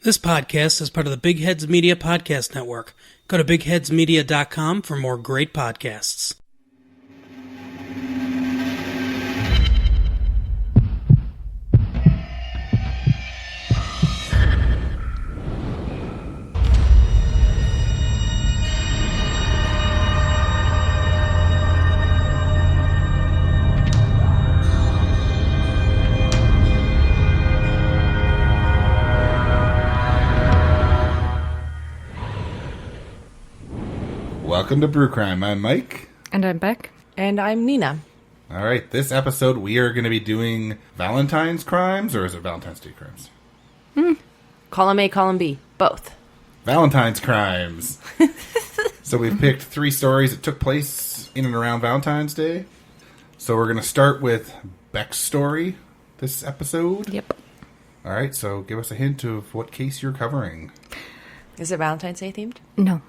This podcast is part of the Big Heads Media Podcast Network. Go to bigheadsmedia.com for more great podcasts. Welcome to Brew Crime. I'm Mike. And I'm Beck. And I'm Nina. All right, this episode we are going to be doing Valentine's crimes, or is it Valentine's Day crimes? Column A, column B. Both. Valentine's crimes. So we've picked 3 stories that took place in and around Valentine's Day. So we're going to start with Beck's story this episode. Yep. All right, so give us a hint of what case you're covering. Is it Valentine's Day themed? No.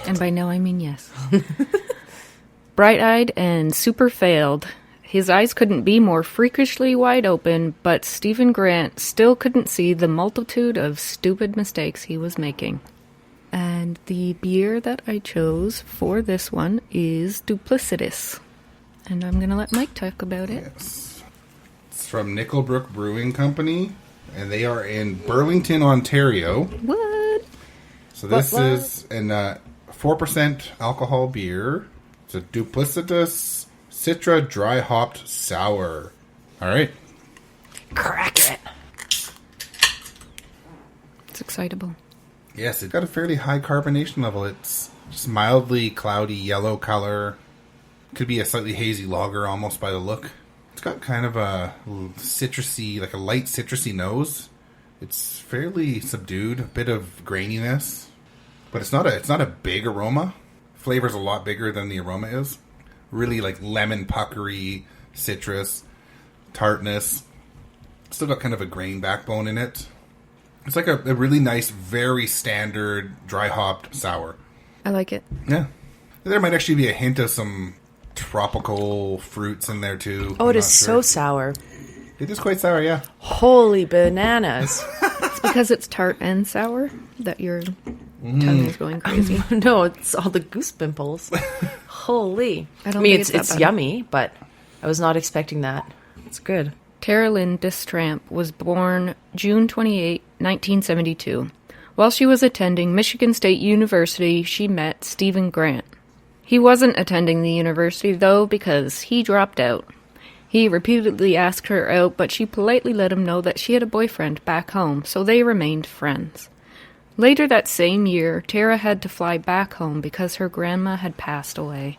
And by no, I mean yes. Bright-eyed and super failed. His eyes couldn't be more freakishly wide open, but Stephen Grant still couldn't see the multitude of stupid mistakes he was making. And the beer that I chose for this one is Duplicitous. And I'm going to let Mike talk about it. Yes. It's from Nickelbrook Brewing Company, and they are in Burlington, Ontario. What? So this is an 4% alcohol beer. It's a Duplicitous Citra dry hopped sour. All right. Crack it. It's excitable. Yes, it's got a fairly high carbonation level. It's just mildly cloudy yellow color. Could be a slightly hazy lager almost by the look. It's got kind of a citrusy, like a light citrusy nose. It's fairly subdued, a bit of graininess. But it's not a big aroma. Flavor's a lot bigger than the aroma is. Really like lemon puckery, citrus, tartness. Still got kind of a grain backbone in it. It's like a really nice, very standard dry hopped sour. I like it. Yeah. There might actually be a hint of some tropical fruits in there too. Oh, it is so sour. It is quite sour, yeah. Holy bananas. It's because it's tart and sour that your tongue is going crazy. No, it's all the goose pimples. Holy. I mean, think it's bad. yummy, but I was not expecting that. It's good. Tara Lynn Distramp was born June 28, 1972. While she was attending Michigan State University, she met Stephen Grant. He wasn't attending the university, though, because he dropped out. He repeatedly asked her out, but she politely let him know that she had a boyfriend back home, so they remained friends. Later that same year, Tara had to fly back home because her grandma had passed away.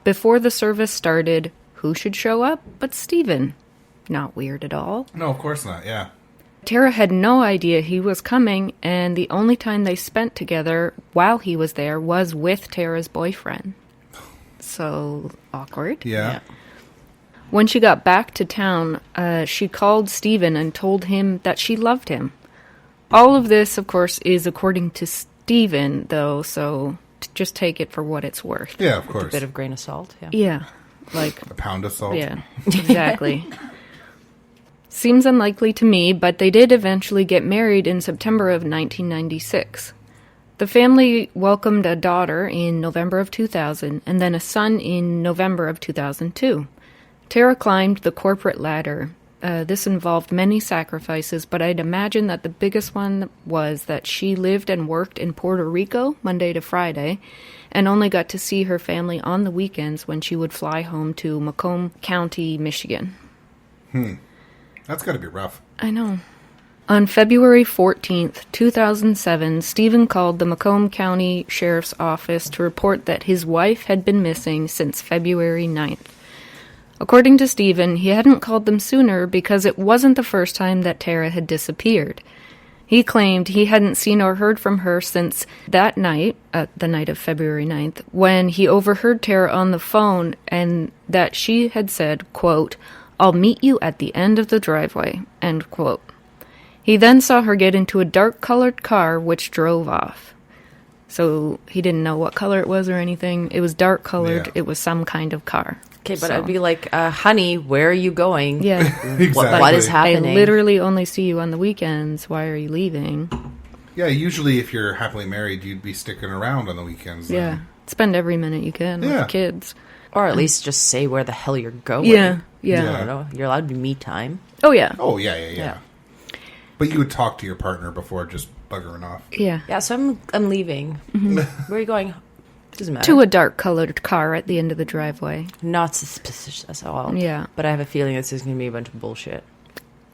Before the service started, who should show up but Stephen? Not weird at all. No, of course not, yeah. Tara had no idea he was coming, and the only time they spent together while he was there was with Tara's boyfriend. So, awkward. Yeah. When she got back to town, she called Stephen and told him that she loved him. All of this, of course, is according to Stephen, though, so just take it for what it's worth. Yeah, of course. A bit of grain of salt, yeah. Yeah, like... A pound of salt. Yeah, exactly. Seems unlikely to me, but they did eventually get married in September of 1996. The family welcomed a daughter in November of 2000, and then a son in November of 2002. Tara climbed the corporate ladder. This involved many sacrifices, but I'd imagine that the biggest one was that she lived and worked in Puerto Rico Monday to Friday, and only got to see her family on the weekends when she would fly home to Macomb County, Michigan. That's got to be rough. I know. On February 14th, 2007, Stephen called the Macomb County Sheriff's Office to report that his wife had been missing since February 9th. According to Stephen, he hadn't called them sooner because it wasn't the first time that Tara had disappeared. He claimed he hadn't seen or heard from her since that night, the night of February 9th, when he overheard Tara on the phone and that she had said, quote, "I'll meet you at the end of the driveway," end quote. He then saw her get into a dark-colored car which drove off. So he didn't know what color it was or anything. It was dark colored. Yeah. It was some kind of car. Okay, but I'd be like, honey, where are you going? Yeah. Exactly. What is I happening? literally only see you on the weekends. Why are you leaving? Yeah, usually if you're happily married, you'd be sticking around on the weekends. then. Yeah. Spend every minute you can with Yeah. the kids. Or at least just say where the hell you're going. Yeah. I Yeah. don't know. You're allowed to be me time. Oh, yeah. Oh, yeah. Yeah. But you would talk to your partner before just buggering off. Yeah. Yeah, so I'm leaving. Where are you going? Doesn't matter. To a dark colored car at the end of the driveway. Not suspicious at all. Yeah. But I have a feeling this is going to be a bunch of bullshit.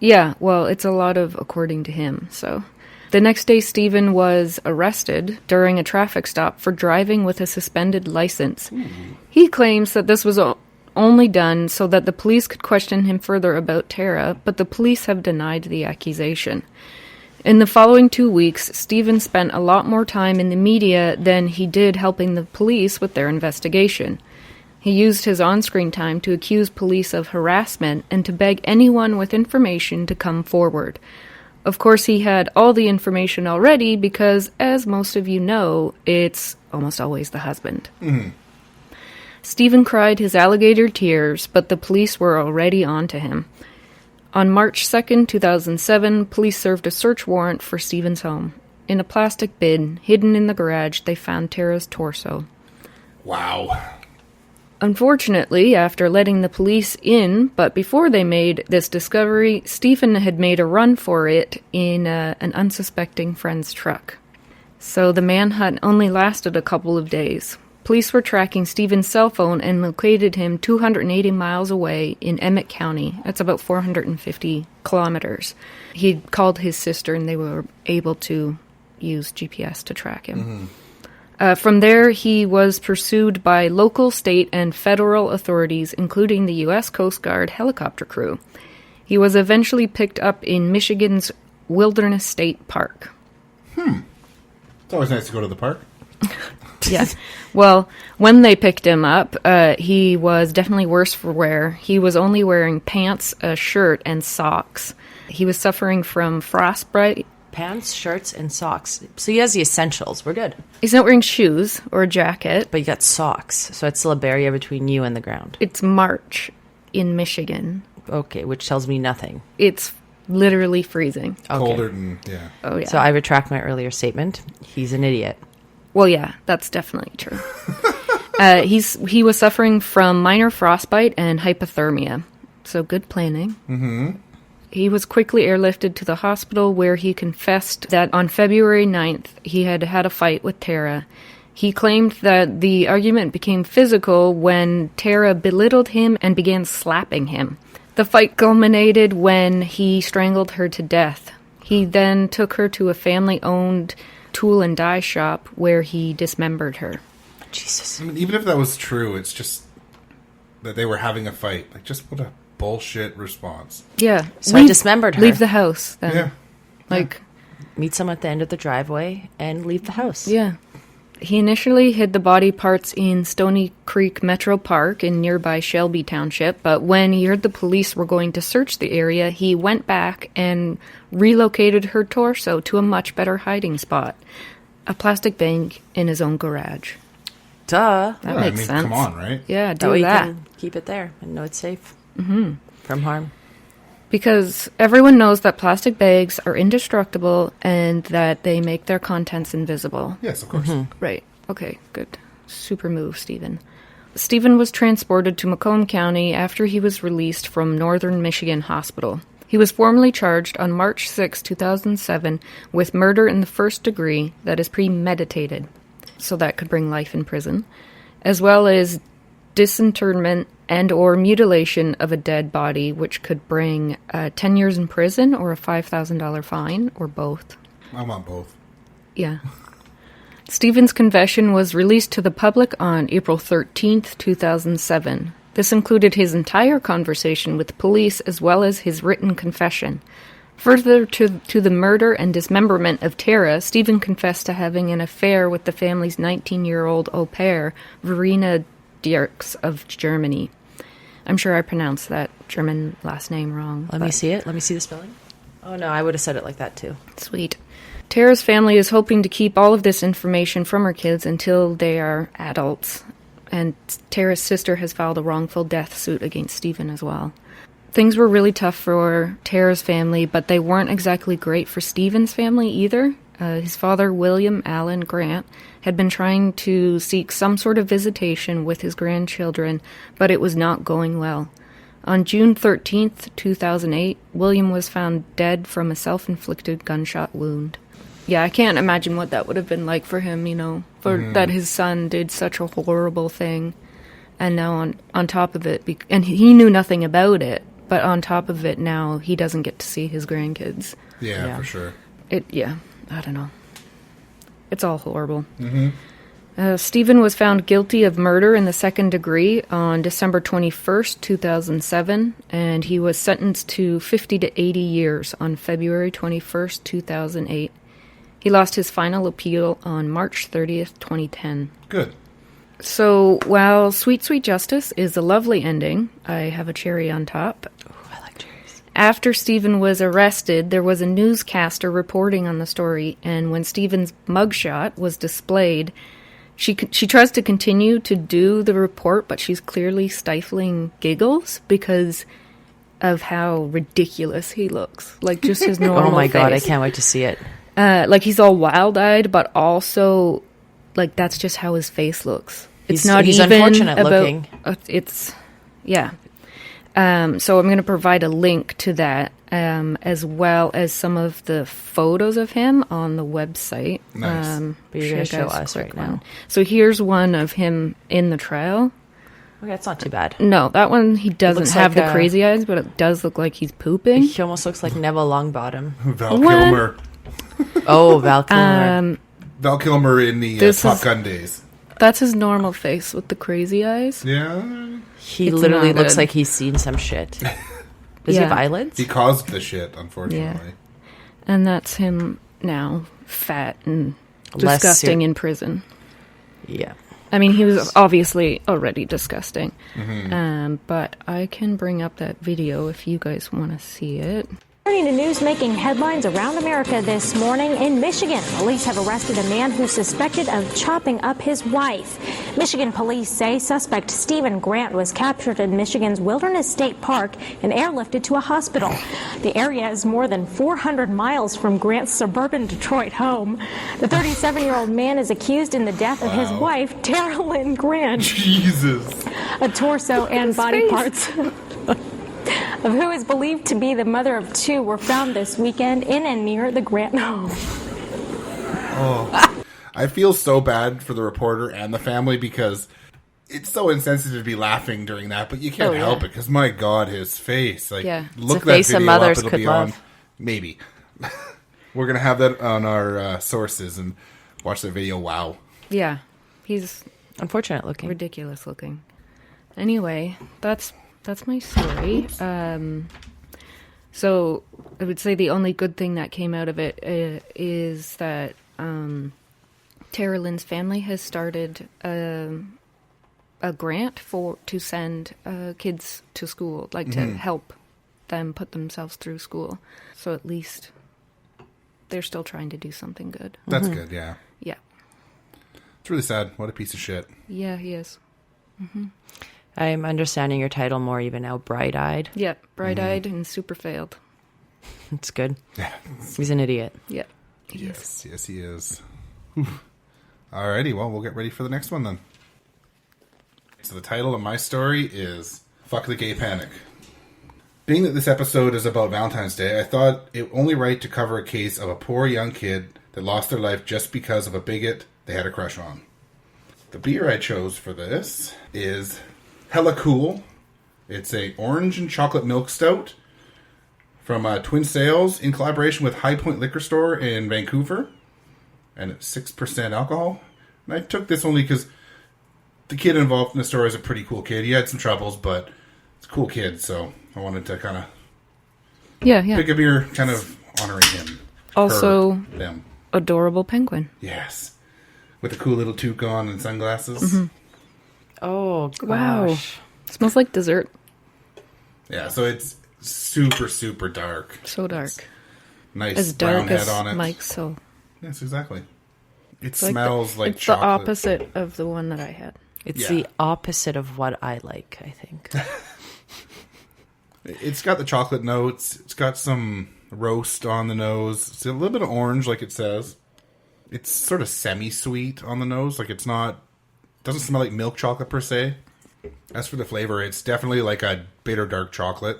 Yeah, well, it's a lot of according to him, so. The next day, Stephen was arrested during a traffic stop for driving with a suspended license. He claims that this was only done so that the police could question him further about Tara, but the police have denied the accusation. In the following 2 weeks, Stephen spent a lot more time in the media than he did helping the police with their investigation. He used his on-screen time to accuse police of harassment and to beg anyone with information to come forward. Of course, he had all the information already because, as most of you know, it's almost always the husband. Stephen cried his alligator tears, but the police were already on to him. On March 2nd, 2007, police served a search warrant for Stephen's home. In a plastic bin, hidden in the garage, they found Tara's torso. Wow. Unfortunately, after letting the police in, but before they made this discovery, Stephen had made a run for it in an unsuspecting friend's truck. So the manhunt only lasted a couple of days. Police were tracking Stephen's cell phone and located him 280 miles away in Emmett County. That's about 450 kilometers. He called his sister and they were able to use GPS to track him. From there, he was pursued by local, state, and federal authorities, including the U.S. Coast Guard helicopter crew. He was eventually picked up in Michigan's Wilderness State Park. It's always nice to go to the park. Yeah. Well, when they picked him up, he was definitely worse for wear. He was only wearing pants, a shirt, and socks. He was suffering from frostbite. Pants, shirts, and socks. So he has the essentials. We're good. He's not wearing shoes or a jacket. But you got socks. So it's still a barrier between you and the ground. It's March in Michigan. Okay, which tells me nothing. It's literally freezing. Okay. Colder than, yeah. Oh, yeah. So I retract my earlier statement. He's an idiot. Well, yeah, that's definitely true. He was suffering from minor frostbite and hypothermia. So good planning. Mm-hmm. He was quickly airlifted to the hospital where he confessed that on February 9th he had had a fight with Tara. He claimed that the argument became physical when Tara belittled him and began slapping him. The fight culminated when he strangled her to death. He then took her to a family-owned tool and die shop where he dismembered her. Jesus. I mean, even if that was true, it's just that they were having a fight. Like, just what a bullshit response. Yeah. So I dismembered her. Leave the house then. Yeah. Like, Meet someone at the end of the driveway and leave the house. yeah. He initially hid the body parts in Stony Creek Metro Park in nearby Shelby Township, but when he heard the police were going to search the area, he went back and relocated her torso to a much better hiding spot. A plastic bag in his own garage. Duh. That Yeah, makes I mean, sense. come on, right? Yeah, That way do you that. can keep it there and know it's safe from harm. Because everyone knows that plastic bags are indestructible and that they make their contents invisible. Yes, of course. Right. Okay, good. Super move, Stephen. Stephen was transported to Macomb County after he was released from Northern Michigan Hospital. He was formally charged on March 6, 2007 with murder in the first degree that is premeditated, so that could bring life in prison, as well as disinterment and or mutilation of a dead body, which could bring 10 years in prison or a $5,000 fine, or both. I want both. Yeah. Stephen's confession was released to the public on April 13th, 2007. This included his entire conversation with police as well as his written confession. Further to the murder and dismemberment of Tara, Stephen confessed to having an affair with the family's 19-year-old au pair, Verena Dirks of Germany. I'm sure I pronounced that German last name wrong. Let me see it. Let me see the spelling. Oh, no, I would have said it like that, too. Sweet. Tara's family is hoping to keep all of this information from her kids until they are adults. And Tara's sister has filed a wrongful death suit against Stephen as well. Things were really tough for Tara's family, but they weren't exactly great for Stephen's family either. His father, William Allen Grant, had been trying to seek some sort of visitation with his grandchildren, but it was not going well. On June 13th, 2008, William was found dead from a self-inflicted gunshot wound. Yeah, I can't imagine what that would have been like for him, that his son did such a horrible thing. And now on top of it, and he knew nothing about it, but on top of it now, he doesn't get to see his grandkids. Yeah, for sure. I don't know. It's all horrible. Stephen was found guilty of murder in the second degree on December 21st, 2007, and he was sentenced to 50 to 80 years on February 21st, 2008. He lost his final appeal on March 30th, 2010. Good. So, while Sweet Sweet Justice is a lovely ending, I have a cherry on top. Ooh, I like cherries. After Stephen was arrested, there was a newscaster reporting on the story, and when Stephen's mugshot was displayed, she tries to continue to do the report, but she's clearly stifling giggles because of how ridiculous he looks. Like, just his normal Oh my god, I face. can't wait to see it. Like, he's all wild-eyed, but also, like, that's just how his face looks. It's not he's even unfortunate about, looking. Yeah. So I'm going to provide a link to that, as well as some of the photos of him on the website. Nice. But you're going to show us right now. So here's one of him in the trial. Okay, that's not too bad. No, that one, he doesn't looks have like the crazy eyes, but it does look like he's pooping. He almost looks like Neville Longbottom. Val What? Kilmer. Oh, Val Kilmer. Val Kilmer in the This Top is- Gun days. That's his normal face with the crazy eyes. Yeah. He It's literally not looks good. like he's seen some shit. Does he Yeah. have eyelids? He caused the shit, unfortunately. And that's him now, fat and Less disgusting ser- in prison. Yeah. I mean, he was obviously already disgusting. Mm-hmm. But I can bring up that video if you guys want to see it. Turning to news making headlines around America this morning. In Michigan, police have arrested a man who's suspected of chopping up his wife. Michigan police say suspect Stephen Grant was captured in Michigan's Wilderness State Park and airlifted to a hospital. The area is more than 400 miles from Grant's suburban Detroit home. The 37-year-old man is accused in the death of his wife, Tara Lynn Grant. Jesus. A torso and his body face. parts of who is believed to be the mother of two were found this weekend in and near the Grant home. I feel so bad for the reporter and the family because it's so insensitive to be laughing during that, but you can't help it because, my God, his face. Like, Yeah. look It's a that face video of mothers up. It'll could be love. on. Maybe. We're going to have that on our sources and watch the video. Wow. Yeah, he's Unfortunate looking. ridiculous looking. Anyway, that's my story. So I would say the only good thing that came out of it is that Tara Lynn's family has started a grant to send kids to school, like to help them put themselves through school. So at least they're still trying to do something good. That's good, yeah. Yeah. It's really sad. What a piece of shit. Yeah, he is. I'm understanding your title more even now. Bright-eyed. Yeah, bright-eyed and super failed. It's good. Yeah. He's an idiot. Yeah. Yes, he is. Alrighty, well, we'll get ready for the next one then. So the title of my story is Fuck the Gay Panic. Being that this episode is about Valentine's Day, I thought it only right to cover a case of a poor young kid that lost their life just because of a bigot they had a crush on. The beer I chose for this is Hella Cool. It's a orange and chocolate milk stout from Twin Sales in collaboration with High Point Liquor Store in Vancouver. And it's 6% alcohol. And I took this only because the kid involved in the story is a pretty cool kid. He had some troubles, but it's a cool kid, so I wanted to kind of Yeah. pick a beer kind of honoring him. Also, Her, them. adorable penguin. Yes. With a cool little toque on and sunglasses. Oh, Wow. gosh. Smells like dessert. Yeah, so it's super, super dark. So dark. Nice As brown dark head as on it. Mike's soul. Yes, exactly. It It's smells like it's chocolate. the opposite of the one that I had. It's the opposite of what I like, I think. It's got the chocolate notes. It's got some roast on the nose. It's a little bit of orange, like it says. It's sort of semi-sweet on the nose. Like it's not... doesn't smell like milk chocolate per se. As for the flavor, it's definitely like a bitter dark chocolate.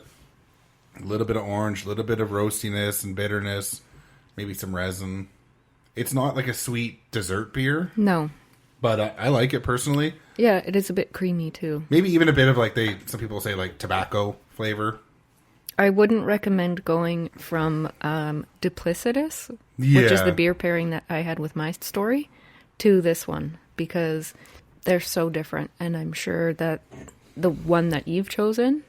A little bit of orange, a little bit of roastiness and bitterness. Maybe some resin. It's not like a sweet dessert beer. No. But I like it personally. Yeah, it is a bit creamy too. Maybe even a bit of like some people say like tobacco flavor. I wouldn't recommend going from Duplicitous, which is the beer pairing that I had with my story, to this one, because they're so different, and I'm sure that the one that you've chosen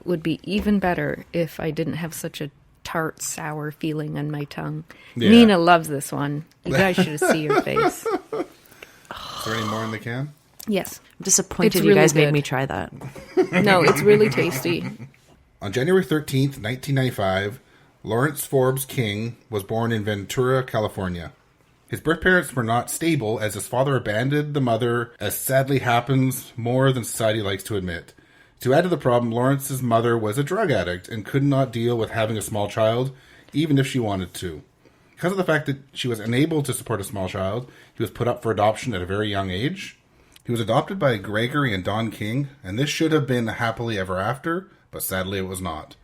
would be even better if I didn't have such a tart, sour feeling on my tongue. Yeah. Nina loves this one. You guys should see her face. Is there any more in the can? Yes. I'm disappointed you guys made me try that. No, it's really tasty. On January 13th, 1995, Lawrence Forbes King was born in Ventura, California. His birth parents were not stable as his father abandoned the mother, as sadly happens more than society likes to admit. To add to the problem, Lawrence's mother was a drug addict and could not deal with having a small child, even if she wanted to. Because of the fact that she was unable to support a small child, he was put up for adoption at a very young age. He was adopted by Gregory and Dawn King, and this should have been happily ever after, but sadly it was not.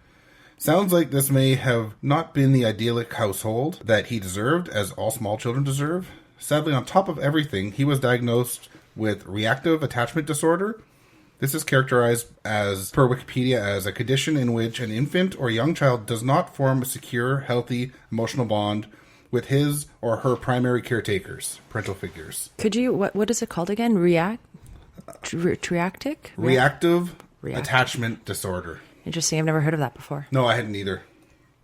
Sounds like this may have not been the idyllic household that he deserved, as all small children deserve. Sadly, on top of everything, he was diagnosed with reactive attachment disorder. This is characterized as, per Wikipedia, as a condition in which an infant or young child does not form a secure, healthy, emotional bond with his or her primary caretakers, parental figures. Could you, what is it called again? Reactive attachment disorder. Interesting. I've never heard of that before. No, I hadn't either.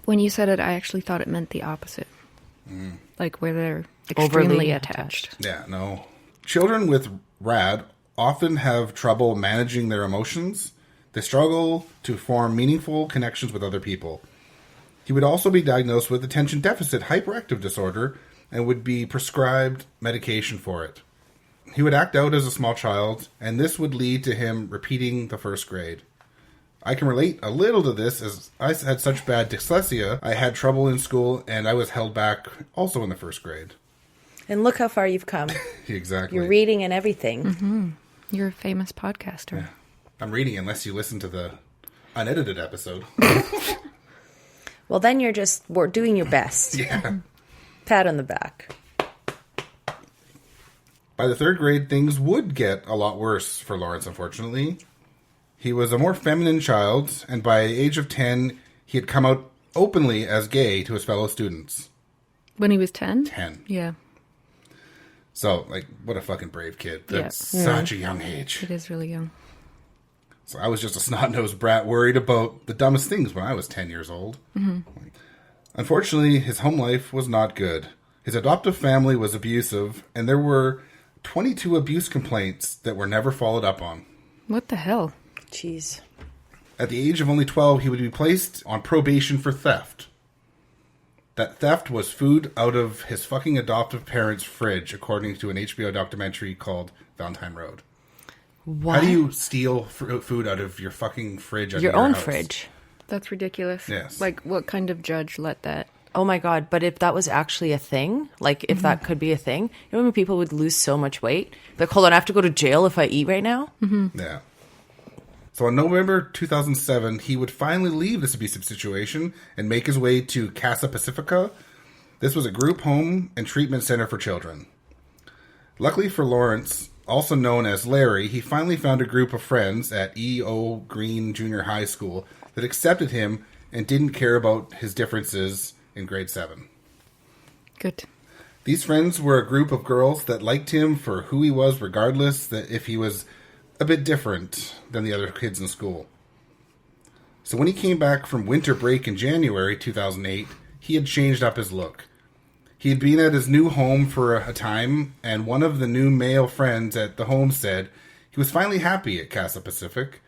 When you said it, I actually thought it meant the opposite. Like where they're extremely Overly attached. Yeah, no. Children with RAD often have trouble managing their emotions. They struggle to form meaningful connections with other people. He would also be diagnosed with attention deficit hyperactive disorder and would be prescribed medication for it. He would act out as a small child, and this would lead to him repeating the first grade. I can relate a little to this, as I had such bad dyslexia, I had trouble in school, and I was held back also in the first grade. And look how far you've come. Exactly. You're reading and everything. Mm-hmm. You're a famous podcaster. Yeah. I'm reading unless you listen to the unedited episode. Well, then you're just doing your best. Yeah. Pat on the back. By the third grade, things would get a lot worse for Lawrence, unfortunately. He was a more feminine child, and by the age of 10, he had come out openly as gay to his fellow students. When he was 10? 10. Yeah. So, like, what a fucking brave kid. That's such a young age. It is really young. So I was just a snot-nosed brat worried about the dumbest things when I was 10 years old. Mm-hmm. Unfortunately, his home life was not good. His adoptive family was abusive, and there were 22 abuse complaints that were never followed up on. What the hell? Jeez. At the age of only 12, he would be placed on probation for theft. That theft was food out of his fucking adoptive parents' fridge, according to an HBO documentary called Valentine Road. What? How do you steal food out of your fucking fridge? Your own fridge? That's ridiculous. Yes. Like, what kind of judge let that? Oh my God. But if that was actually a thing, like if that could be a thing, you know when people would lose so much weight? Like, hold on, I have to go to jail if I eat right now? Mm-hmm. Yeah. So in November 2007, he would finally leave this abusive situation and make his way to Casa Pacifica. This was a group home and treatment center for children. Luckily for Lawrence, also known as Larry, he finally found a group of friends at E.O. Green Junior High School that accepted him and didn't care about his differences in grade 7. Good. These friends were a group of girls that liked him for who he was, regardless that if he was a bit different than the other kids in school. So when he came back from winter break in January 2008, he had changed up his look. He had been at his new home for a time, and one of the new male friends at the home said he was finally happy at Casa Pacific.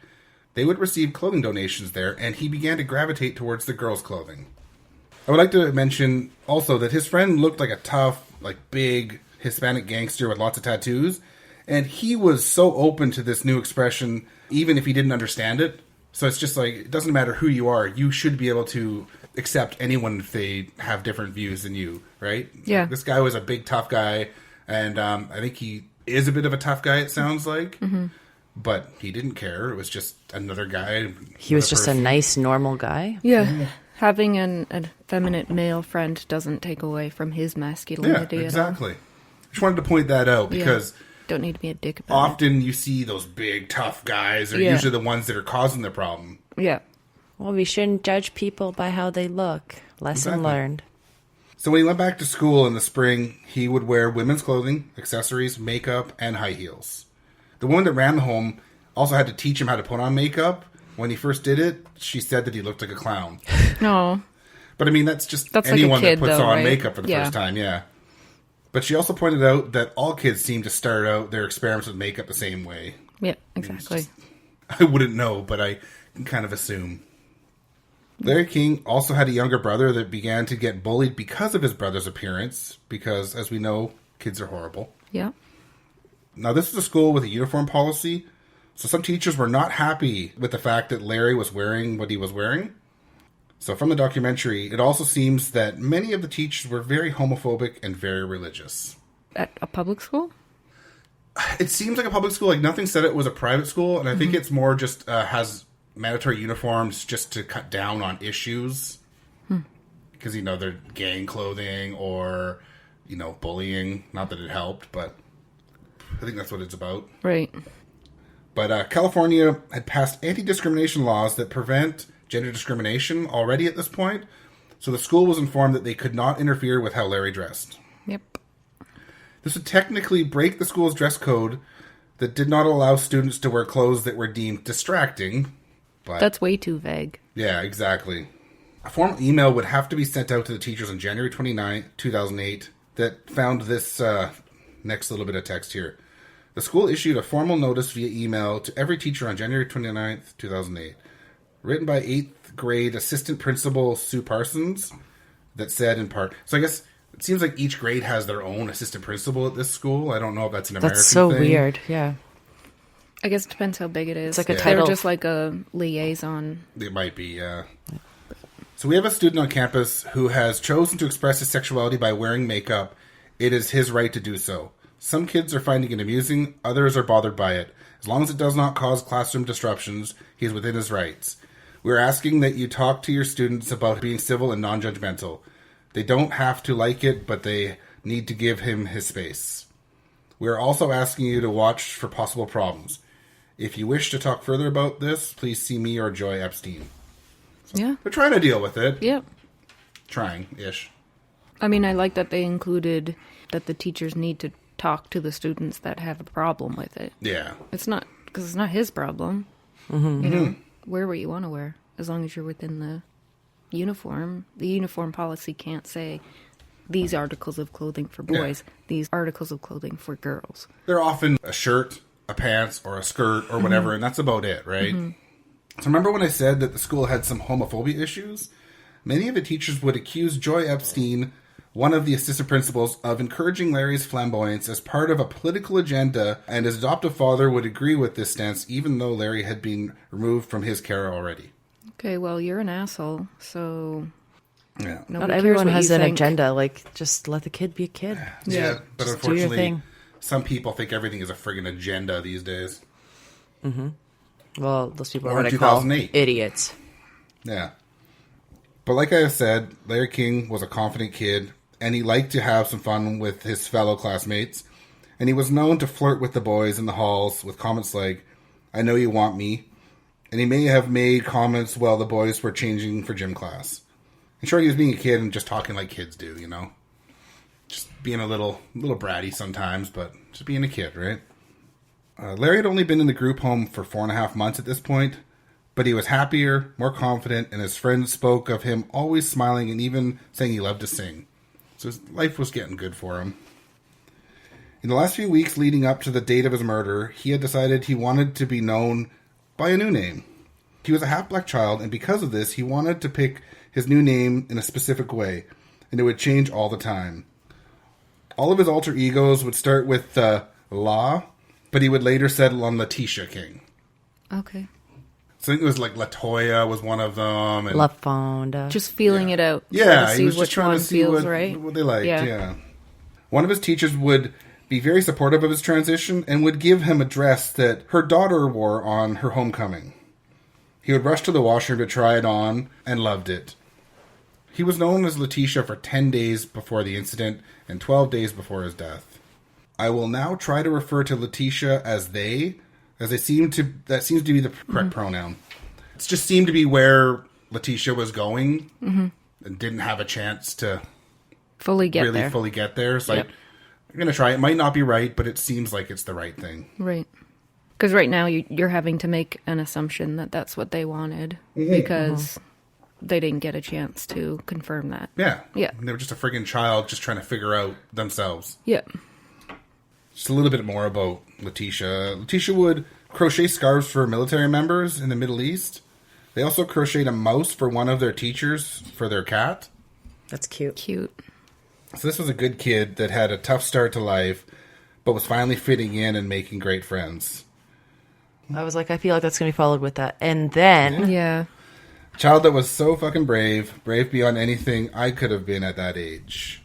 They would receive clothing donations there, and he began to gravitate towards the girls' clothing. I would like to mention also that his friend looked like a tough, like big Hispanic gangster with lots of tattoos. And he was so open to this new expression, even if he didn't understand it. So it's just like, it doesn't matter who you are. You should be able to accept anyone if they have different views than you, right? Yeah. This guy was a big, tough guy. And I think he is a bit of a tough guy, it sounds like. Mm-hmm. But he didn't care. It was just another guy. He was just a nice, normal guy. Yeah. Having an effeminate male friend doesn't take away from his masculinity exactly. at all. Just wanted to point that out because... Yeah. Don't need to be a dick about often you see those big, tough guys are usually the ones that are causing the problem. Yeah. Well, we shouldn't judge people by how they look. Lesson learned. So when he went back to school in the spring, he would wear women's clothing, accessories, makeup, and high heels. The woman that ran the home also had to teach him how to put on makeup. When he first did it, she said that he looked like a clown. No. But I mean, that's just like anyone a kid, that puts though, on right? makeup for the first time, yeah. But she also pointed out that all kids seem to start out their experiments with makeup the same way. Yeah, exactly. I wouldn't know, but I can kind of assume. Larry King also had a younger brother that began to get bullied because of his brother's appearance, because, as we know, kids are horrible. Yeah. Now, this was a school with a uniform policy, so some teachers were not happy with the fact that Larry was wearing what he was wearing. So from the documentary, it also seems that many of the teachers were very homophobic and very religious. At a public school? It seems like a public school. Like, nothing said it was a private school, and I think it's more just has mandatory uniforms just to cut down on issues. Because, they're gang clothing or, bullying. Not that it helped, but I think that's what it's about. Right. But California had passed anti-discrimination laws that prevent gender discrimination already at this point, so the school was informed that they could not interfere with how Larry dressed. Yep. This would technically break the school's dress code that did not allow students to wear clothes that were deemed distracting. But that's way too vague. Yeah, exactly. A formal email would have to be sent out to the teachers on January 29, 2008 that found this next little bit of text here. The school issued a formal notice via email to every teacher on January 29, 2008. Written by 8th grade assistant principal Sue Parsons, that said in part... So I guess it seems like each grade has their own assistant principal at this school. I don't know if that's an American thing. That's so weird, yeah. I guess it depends how big it is. It's like a title. They're just like a liaison. It might be, yeah. So we have a student on campus who has chosen to express his sexuality by wearing makeup. It is his right to do so. Some kids are finding it amusing, others are bothered by it. As long as it does not cause classroom disruptions, he is within his rights. We're asking that you talk to your students about being civil and non-judgmental. They don't have to like it, but they need to give him his space. We're also asking you to watch for possible problems. If you wish to talk further about this, please see me or Joy Epstein. So yeah. They're trying to deal with it. Yep. Trying-ish. I mean, I like that they included that the teachers need to talk to the students that have a problem with it. Yeah. It's not, because it's not his problem. Mm-hmm. Wear what you want to wear, as long as you're within the uniform. The uniform policy can't say these articles of clothing for boys, these articles of clothing for girls. They're often a shirt, a pants, or a skirt, or whatever, and that's about it, right? So remember when I said that the school had some homophobia issues? Many of the teachers would accuse Joy Epstein, one of the assistant principals, of encouraging Larry's flamboyance as part of a political agenda, and his adoptive father would agree with this stance even though Larry had been removed from his care already. Okay, well, you're an asshole, so... Yeah. Not everyone has an agenda. Like, just let the kid be a kid. Yeah, but just do your unfortunately, thing. some people think everything is a friggin' agenda these days. Mm-hmm. Well, those people are Or what I call 2008. idiots. Yeah. But like I said, Larry King was a confident kid, and he liked to have some fun with his fellow classmates. And he was known to flirt with the boys in the halls with comments like, "I know you want me." And he may have made comments while the boys were changing for gym class. And sure, he was being a kid and just talking like kids do, you know? Just being a little bratty sometimes, but just being a kid, right? Larry had only been in the group home for 4.5 months at this point, but he was happier, more confident, and his friends spoke of him always smiling and even saying he loved to sing. So his life was getting good for him. In the last few weeks leading up to the date of his murder, he had decided he wanted to be known by a new name. He was a half-black child, and because of this, he wanted to pick his new name in a specific way, and it would change all the time. All of his alter egos would start with La, but he would later settle on Latisha King. Okay. So I think it was like Latoya was one of them. And La Fonda. Just feeling it out. yeah, to see he was which just trying one to see feels what, right. what they liked. Yeah. Yeah. One of his teachers would be very supportive of his transition and would give him a dress that her daughter wore on her homecoming. He would rush to the washroom to try it on and loved it. He was known as Latisha for 10 days before the incident and 12 days before his death. I will now try to refer to Latisha as they seems to be the correct pronoun. It just seemed to be where Latisha was going and didn't have a chance to Fully get really there. fully get there. So I'm going to try. It might not be right, but it seems like it's the right thing. Right. Because right now you're having to make an assumption that that's what they wanted because they didn't get a chance to confirm that. Yeah. Yeah. And they were just a friggin' child just trying to figure out themselves. Yeah. Just a little bit more about Latisha. Latisha would crochet scarves for military members in the Middle East. They also crocheted a mouse for one of their teachers for their cat. That's cute. Cute. So this was a good kid that had a tough start to life, but was finally fitting in and making great friends. I was like, I feel like that's going to be followed with that. And then... Yeah. A child that was so fucking brave beyond anything I could have been at that age.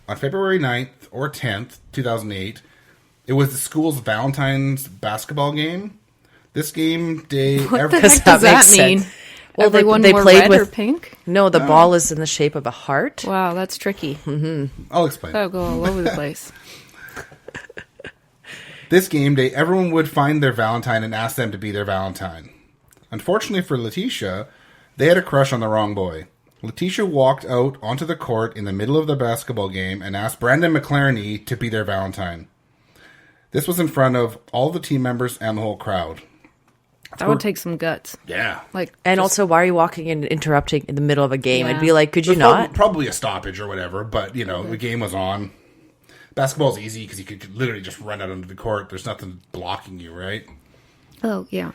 On February 9th or 10th, 2008, it was the school's Valentine's basketball game. This game day... What the heck does that mean? Well, they they more played red with or pink? No, the ball is in the shape of a heart. Wow, that's tricky. I'll explain. That'll go all over the place. This game day, everyone would find their Valentine and ask them to be their Valentine. Unfortunately for Latisha, they had a crush on the wrong boy. Latisha walked out onto the court in the middle of the basketball game and asked Brandon McLarney to be their Valentine. This was in front of all the team members and the whole crowd. That would take some guts. Yeah. And also, why are you walking and interrupting in the middle of a game? Yeah. I'd be like, could you There's not? Probably a stoppage or whatever, but, the game was on. Basketball's easy because you could literally just run out onto the court. There's nothing blocking you, right? Oh, yeah.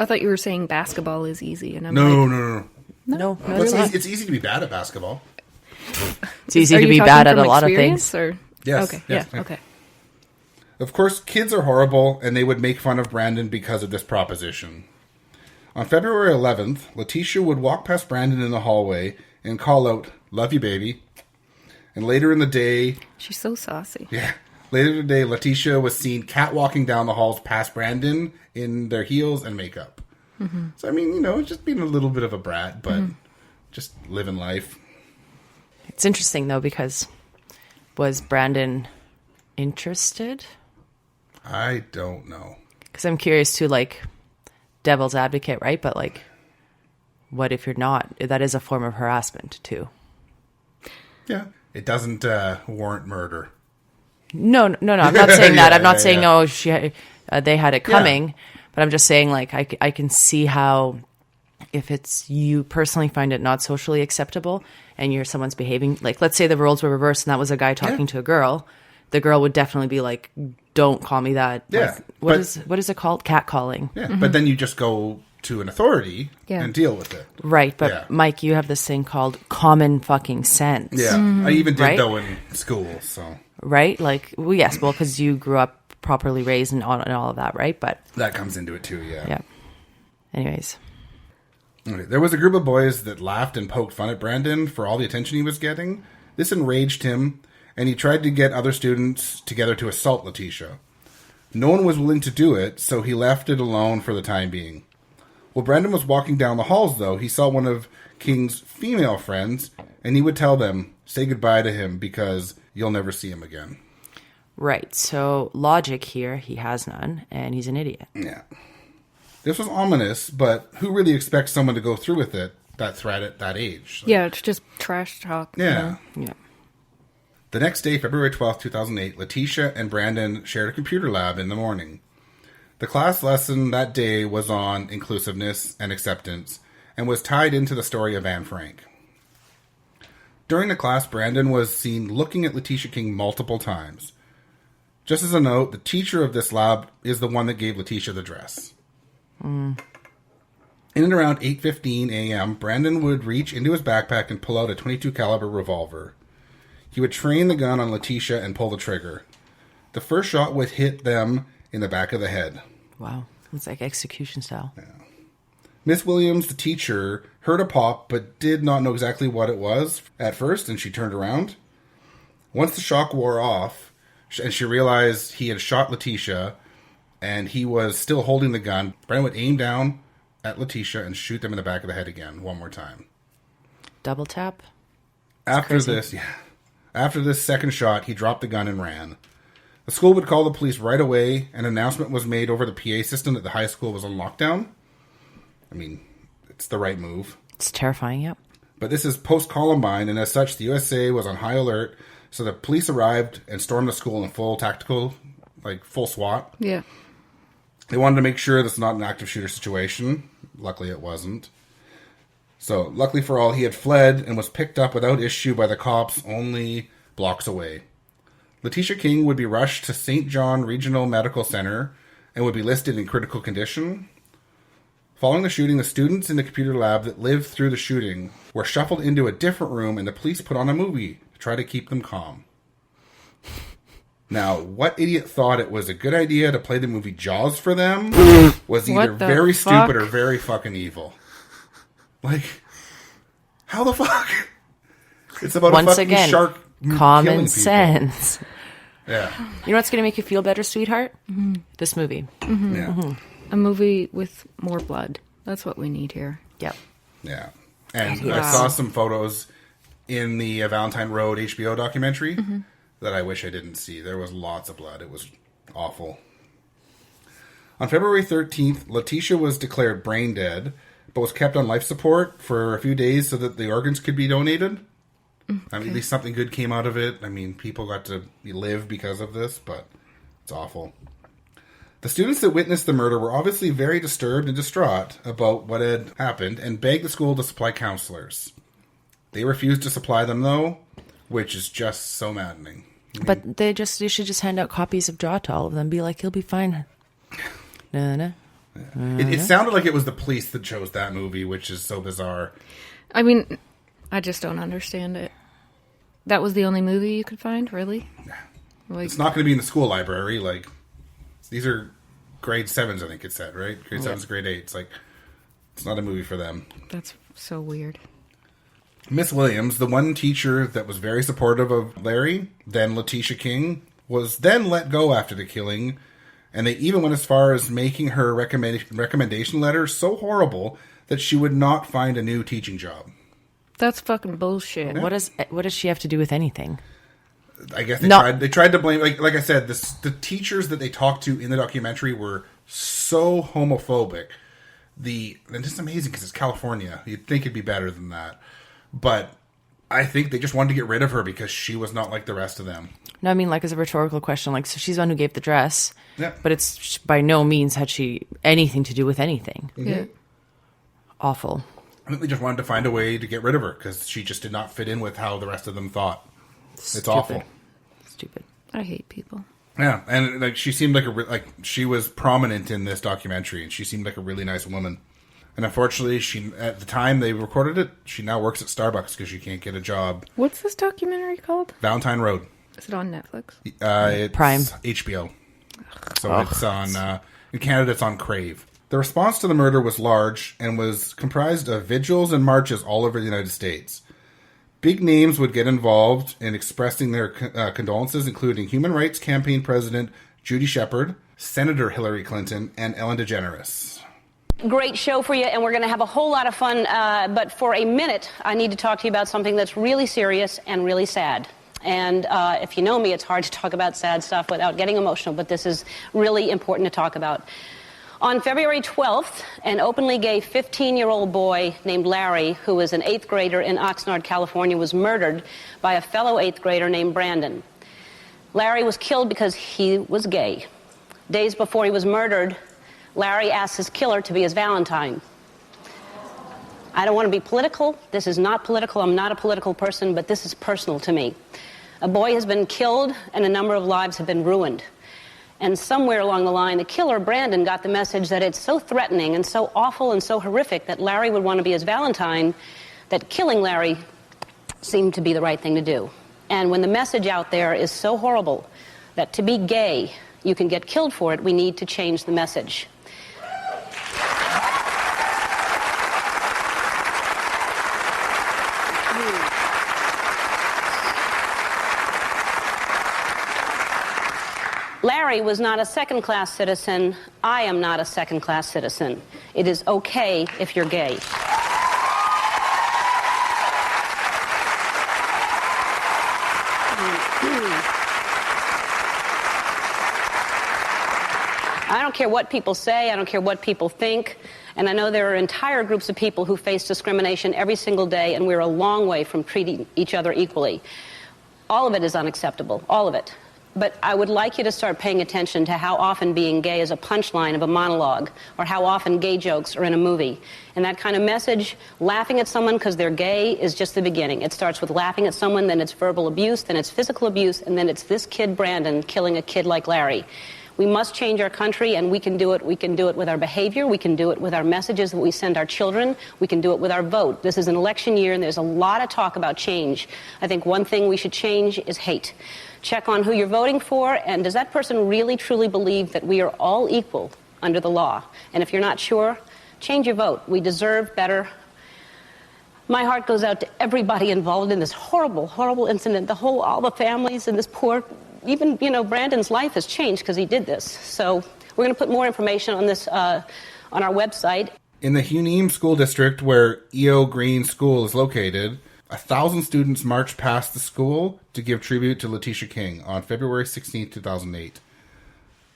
I thought you were saying basketball is easy. And I'm No. No, It's easy to be bad at basketball. It's easy Are to you be talking bad at from a lot of experience, things. Or? Yes. Okay. Yes, Yeah. yeah. Okay. Of course, kids are horrible, and they would make fun of Brandon because of this proposition. On February 11th, Latisha would walk past Brandon in the hallway and call out, "Love you, baby." And later in the day... She's so saucy. Yeah. Later in the day, Latisha was seen catwalking down the halls past Brandon in their heels and makeup. Mm-hmm. So, it's just being a little bit of a brat, but just living life. It's interesting, though, because was Brandon interested? I don't know. Because I'm curious, too, devil's advocate, right? But, what if you're not? That is a form of harassment, too. Yeah. It doesn't warrant murder. No, I'm not saying that. I'm not saying, yeah. They had it coming. But I'm just saying, I can see how if it's you personally find it not socially acceptable and someone's behaving, let's say the roles were reversed and that was a guy talking to a girl, the girl would definitely be like, don't call me that. Yeah. What is it called? Catcalling. Yeah. But then you just go to an authority and deal with it. Right. But Mike, you have this thing called common fucking sense. Yeah. I even did though in school. So. Right. Yes. Well, because you grew up properly raised and all of that. Right. But that comes into it too. Yeah. Yeah. Anyways. Okay. There was a group of boys that laughed and poked fun at Brandon for all the attention he was getting. This enraged him, and he tried to get other students together to assault Latisha. No one was willing to do it, so he left it alone for the time being. While Brandon was walking down the halls, though, he saw one of King's female friends, and he would tell them, say goodbye to him because you'll never see him again. Right. So logic here, he has none, and he's an idiot. Yeah. This was ominous, but who really expects someone to go through with that threat at that age? Yeah, it's just trash talk. Yeah. Yeah. The next day, February 12th, 2008, Latisha and Brandon shared a computer lab in the morning. The class lesson that day was on inclusiveness and acceptance and was tied into the story of Anne Frank. During the class, Brandon was seen looking at Latisha King multiple times. Just as a note, the teacher of this lab is the one that gave Latisha the dress. In and around 8:15 a.m., Brandon would reach into his backpack and pull out a .22 caliber revolver. He would train the gun on Latisha and pull the trigger. The first shot would hit them in the back of the head. Wow. It's like execution style. Yeah. Miss Williams, the teacher, heard a pop but did not know exactly what it was at first, and she turned around. Once the shock wore off, and she realized he had shot Latisha, and he was still holding the gun, Brandon would aim down at Latisha and shoot them in the back of the head again, one more time. Double tap? After this second shot, he dropped the gun and ran. The school would call the police right away. An announcement was made over the PA system that the high school was on lockdown. I mean, it's the right move. It's terrifying, yep. But this is post-Columbine, and as such, the USA was on high alert, so the police arrived and stormed the school in full tactical, full SWAT. Yeah. They wanted to make sure this was not an active shooter situation. Luckily, it wasn't. So, luckily for all, he had fled and was picked up without issue by the cops only blocks away. Latisha King would be rushed to St. John Regional Medical Center and would be listed in critical condition. Following the shooting, the students in the computer lab that lived through the shooting were shuffled into a different room, and the police put on a movie to try to keep them calm. Now, what idiot thought it was a good idea to play the movie Jaws for them was either very stupid or very fucking evil. How the fuck? It's about Once a fucking again, shark common killing sense. people. Yeah. You know what's going to make you feel better, sweetheart? Mm-hmm. This movie. Mm-hmm. Yeah. Mm-hmm. A movie with more blood. That's what we need here. Yep. Yeah. And I saw some photos in the Valentine Road HBO documentary that I wish I didn't see. There was lots of blood. It was awful. On February 13th, Latisha was declared brain dead, but was kept on life support for a few days so that the organs could be donated. Okay. I mean, at least something good came out of it. I mean, people got to live because of this, but it's awful. The students that witnessed the murder were obviously very disturbed and distraught about what had happened and begged the school to supply counselors. They refused to supply them, though, which is just so maddening. But they should just hand out copies of Jaw to all of them. Be like, he'll be fine. No. It sounded like it was the police that chose that movie, which is so bizarre. I mean, I just don't understand it. That was the only movie you could find, really? It's not going to be in the school library. These are grade 7s, I think it said, right? Grade 7s, grade 8s. It's not a movie for them. That's so weird. Miss Williams, the one teacher that was very supportive of Larry, then Latisha King, was then let go after the killing, and they even went as far as making her recommendation letter so horrible that she would not find a new teaching job. That's fucking bullshit. Yeah. What does she have to do with anything? I guess they tried to blame, like I said, the teachers that they talked to in the documentary were so homophobic. And it's amazing because it's California. You'd think it'd be better than that. But I think they just wanted to get rid of her because she was not like the rest of them. No, I mean, as a rhetorical question, so she's the one who gave the dress, but it's by no means had she anything to do with anything. Mm-hmm. Yeah. Awful. I think they just wanted to find a way to get rid of her because she just did not fit in with how the rest of them thought. It's awful. Stupid. I hate people. Yeah, and she seemed like she was prominent in this documentary, and she seemed like a really nice woman. And unfortunately, at the time they recorded it, she now works at Starbucks because she can't get a job. What's this documentary called? Valentine Road. Is it on Netflix? It's Prime. HBO. So it's on, in Canada, it's on Crave. The response to the murder was large and was comprised of vigils and marches all over the United States. Big names would get involved in expressing their condolences, including Human Rights Campaign President Judy Shepard, Senator Hillary Clinton, and Ellen DeGeneres. Great show for you, and we're going to have a whole lot of fun. But for a minute, I need to talk to you about something that's really serious and really sad. And if you know me, it's hard to talk about sad stuff without getting emotional, but this is really important to talk about. On February 12th, an openly gay 15-year-old boy named Larry, who was an 8th grader in Oxnard, California, was murdered by a fellow 8th grader named Brandon. Larry was killed because he was gay. Days before he was murdered, Larry asked his killer to be his Valentine. I don't want to be political. This is not political. I'm not a political person, but this is personal to me. A boy has been killed and a number of lives have been ruined. And somewhere along the line, the killer, Brandon, got the message that it's so threatening and so awful and so horrific that Larry would want to be his Valentine, that killing Larry seemed to be the right thing to do. And when the message out there is so horrible that to be gay, you can get killed for it, we need to change the message. Larry was not a second-class citizen. I am not a second-class citizen. It is okay if you're gay. I don't care what people say. I don't care what people think. And I know there are entire groups of people who face discrimination every single day, and we're a long way from treating each other equally. All of it is unacceptable, all of it. But I would like you to start paying attention to how often being gay is a punchline of a monologue, or how often gay jokes are in a movie. And that kind of message, laughing at someone because they're gay, is just the beginning. It starts with laughing at someone, then it's verbal abuse, then it's physical abuse, and then it's this kid, Brandon, killing a kid like Larry. We must change our country, and we can do it. We can do it with our behavior. We can do it with our messages that we send our children. We can do it with our vote. This is an election year, and there's a lot of talk about change. I think one thing we should change is hate. Check on who you're voting for, and does that person really, truly believe that we are all equal under the law? And if you're not sure, change your vote. We deserve better. My heart goes out to everybody involved in this horrible, horrible incident, all the families and this poor, even, Brandon's life has changed because he did this. So we're going to put more information on this on our website. In the Huneem School District, where E.O. Green School is located, 1,000 students marched past the school to give tribute to Latisha King on February 16, 2008.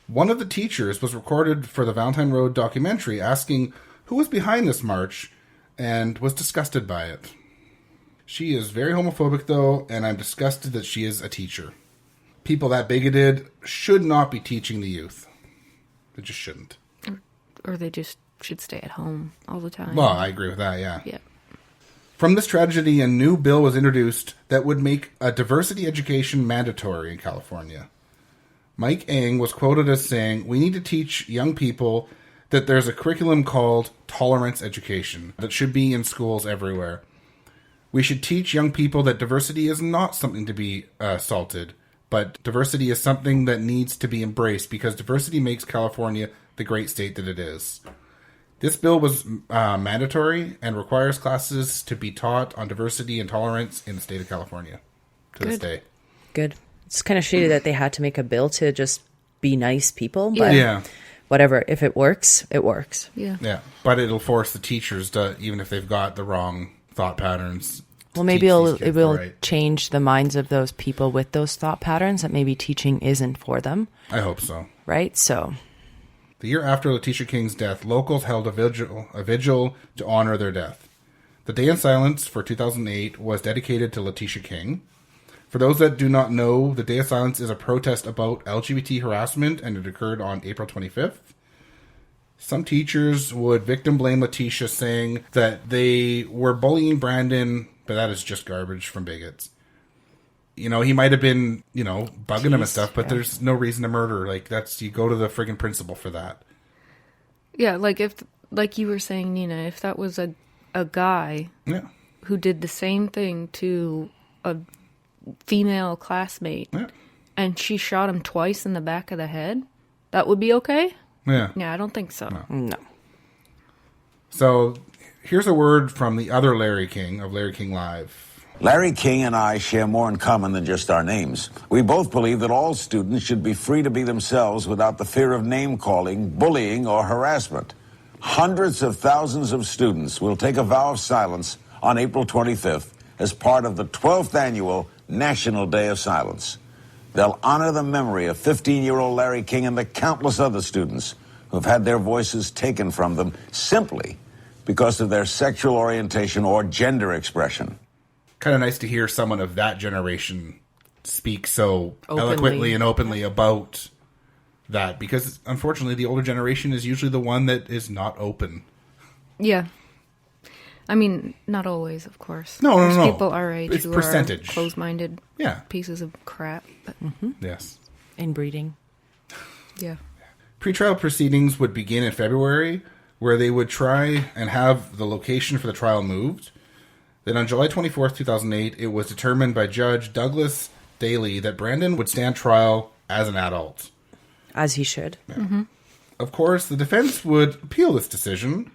One of the teachers was recorded for the Valentine Road documentary asking who was behind this march and was disgusted by it. She is very homophobic, though, and I'm disgusted that she is a teacher. People that bigoted should not be teaching the youth. They just shouldn't. Or they just should stay at home all the time. Well, I agree with that, yeah. Yeah. From this tragedy, a new bill was introduced that would make a diversity education mandatory in California. Mike Eng was quoted as saying, "We need to teach young people that there's a curriculum called tolerance education that should be in schools everywhere. We should teach young people that diversity is not something to be assaulted, but diversity is something that needs to be embraced because diversity makes California the great state that it is." This bill was mandatory and requires classes to be taught on diversity and tolerance in the state of California to this day. Good. It's kind of shady that they had to make a bill to just be nice people, but yeah. Whatever. If it works, it works. Yeah. Yeah, but it'll force the teachers to, even if they've got the wrong thought patterns. Well, maybe it will change the minds of those people with those thought patterns that maybe teaching isn't for them. I hope so. Right? So... The year after Latisha King's death, locals held a vigil to honor their death. The Day in Silence for 2008 was dedicated to Latisha King. For those that do not know, the Day of Silence is a protest about LGBT harassment, and it occurred on April 25th. Some teachers would victim blame Latisha, saying that they were bullying Brandon, but that is just garbage from bigots. He might have been, bugging him and stuff, but there's no reason to murder. You go to the friggin' principal for that. Yeah, like you were saying, Nina, if that was a guy who did the same thing to a female classmate and she shot him twice in the back of the head, that would be okay? Yeah. Yeah, I don't think so. No. So, here's a word from the other Larry King of Larry King Live. Larry King and I share more in common than just our names. We both believe that all students should be free to be themselves without the fear of name-calling, bullying, or harassment. Hundreds of thousands of students will take a vow of silence on April 25th as part of the 12th annual National Day of Silence. They'll honor the memory of 15-year-old Larry King and the countless other students who've had their voices taken from them simply because of their sexual orientation or gender expression. Kind of nice to hear someone of that generation speak so eloquently and openly about that, because unfortunately the older generation is usually the one that is not open. Yeah. I mean, not always, of course. No. There's people our age it's who percentage. are closed-minded Yeah. pieces of crap. But Yes. Inbreeding. Yeah. Pretrial proceedings would begin in February, where they would try and have the location for the trial moved. Then on July 24th, 2008, it was determined by Judge Douglas Daly that Brandon would stand trial as an adult. As he should. Yeah. Mm-hmm. Of course, the defense would appeal this decision.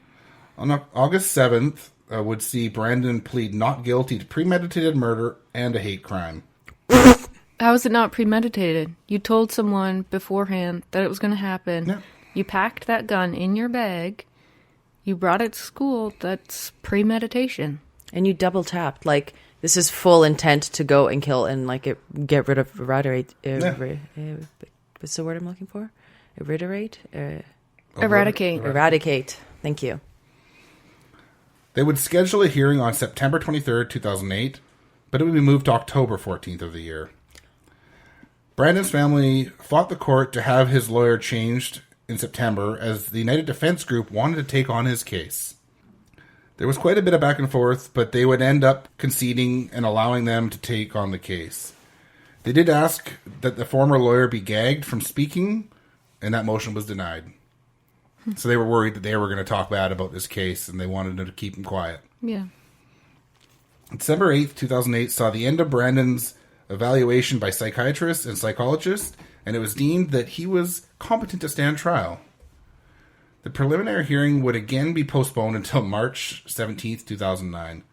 On August 7th, would see Brandon plead not guilty to premeditated murder and a hate crime. How is it not premeditated? You told someone beforehand that it was going to happen. Yeah. You packed that gun in your bag. You brought it to school. That's premeditation. And you double tapped. Like, this is full intent to go and kill and, like, get rid of eradicate. What's the word I'm looking for? Eradicate? Eradicate. Eradicate. Thank you. They would schedule a hearing on September 23rd, 2008, but it would be moved to October 14th of the year. Brandon's family fought the court to have his lawyer changed in September as the United Defense Group wanted to take on his case. There was quite a bit of back and forth, but they would end up conceding and allowing them to take on the case. They did ask that the former lawyer be gagged from speaking, and that motion was denied. So they were worried that they were going to talk bad about this case, and they wanted to keep him quiet. Yeah. December 8th, 2008 saw the end of Brandon's evaluation by psychiatrists and psychologists, and it was deemed that he was competent to stand trial. The preliminary hearing would again be postponed until March 17th, 2009.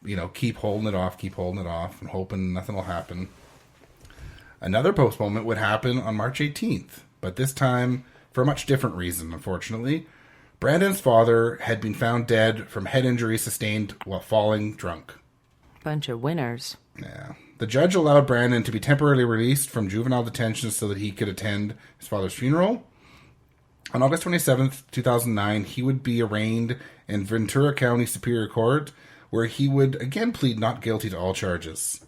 You know, keep holding it off, and hoping nothing will happen. Another postponement would happen on March 18th, but this time for a much different reason, unfortunately. Brandon's father had been found dead from head injuries sustained while falling drunk. Bunch of winners. Yeah. The judge allowed Brandon to be temporarily released from juvenile detention so that he could attend his father's funeral. On August 27th, 2009, he would be arraigned in Ventura County Superior Court, where he would again plead not guilty to all charges.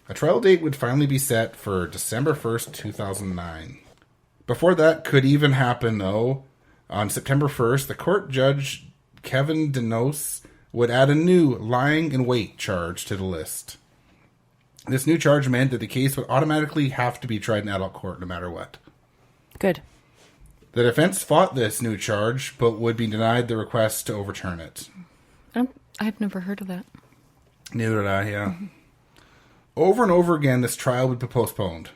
A trial date would finally be set for December 1st, 2009. Before that could even happen, though, on September 1st, the court judge, Kevin Denos, would add a new lying in wait charge to the list. This new charge meant that the case would automatically have to be tried in adult court no matter what. Good. The defense fought this new charge, but would be denied the request to overturn it. I've never heard of that. Neither did I, yeah. Mm-hmm. Over and over again, this trial would be postponed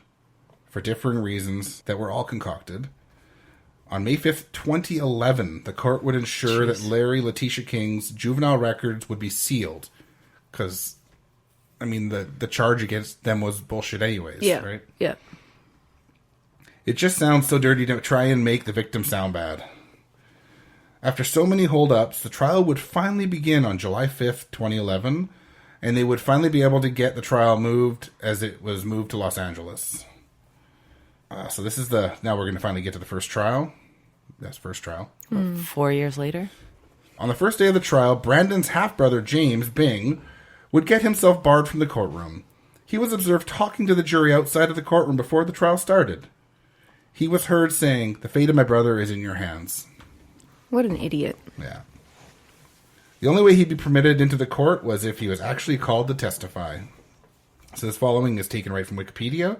for differing reasons that were all concocted. On May 5th, 2011, the court would ensure that Larry Latisha King's juvenile records would be sealed. Because, I mean, the charge against them was bullshit anyways, right? Yeah. It just sounds so dirty to try and make the victim sound bad. After so many holdups, the trial would finally begin on July 5th, 2011, and they would finally be able to get the trial moved as it was moved to Los Angeles. So this is now we're going to finally get to the first trial. That's first trial. 4 years later? On the first day of the trial, Brandon's half-brother, James Bing, would get himself barred from the courtroom. He was observed talking to the jury outside of the courtroom before the trial started. He was heard saying, "The fate of my brother is in your hands." What an idiot. Yeah. The only way he'd be permitted into the court was if he was actually called to testify. So this following is taken right from Wikipedia.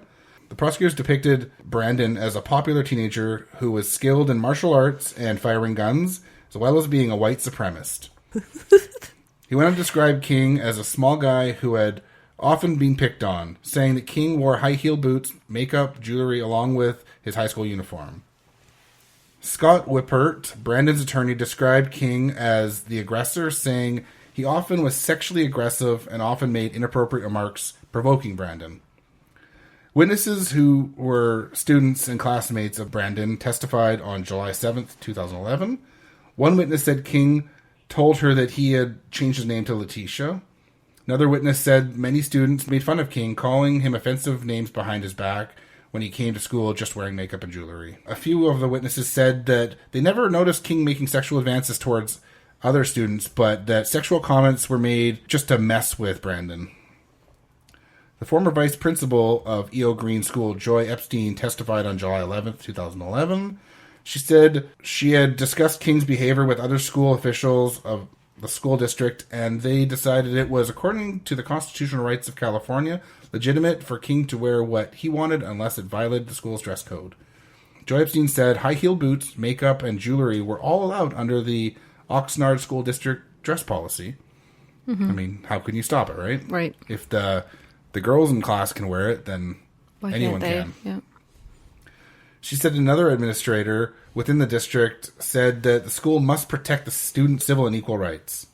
The prosecutors depicted Brandon as a popular teenager who was skilled in martial arts and firing guns, as well as being a white supremacist. He went on to describe King as a small guy who had often been picked on, saying that King wore high-heel boots, makeup, jewelry, along with his high school uniform. Scott Wippert, Brandon's attorney, described King as the aggressor, saying he often was sexually aggressive and often made inappropriate remarks, provoking Brandon. Witnesses who were students and classmates of Brandon testified on July 7th, 2011. One witness said King told her that he had changed his name to Latisha. Another witness said many students made fun of King, calling him offensive names behind his back when he came to school just wearing makeup and jewelry. A few of the witnesses said that they never noticed King making sexual advances towards other students, but that sexual comments were made just to mess with Brandon. The former vice principal of E.O. Green School, Joy Epstein, testified on July 11th, 2011. She said she had discussed King's behavior with other school officials of the school district, and they decided it was, according to the constitutional rights of California, legitimate for King to wear what he wanted unless it violated the school's dress code. Joy Epstein said high-heeled boots, makeup, and jewelry were all allowed under the Oxnard School District dress policy. I mean, how can you stop it, right? Right. If the girls in class can wear it, then Why anyone can't they? can. Yeah. She said another administrator within the district said that the school must protect the students' civil and equal rights.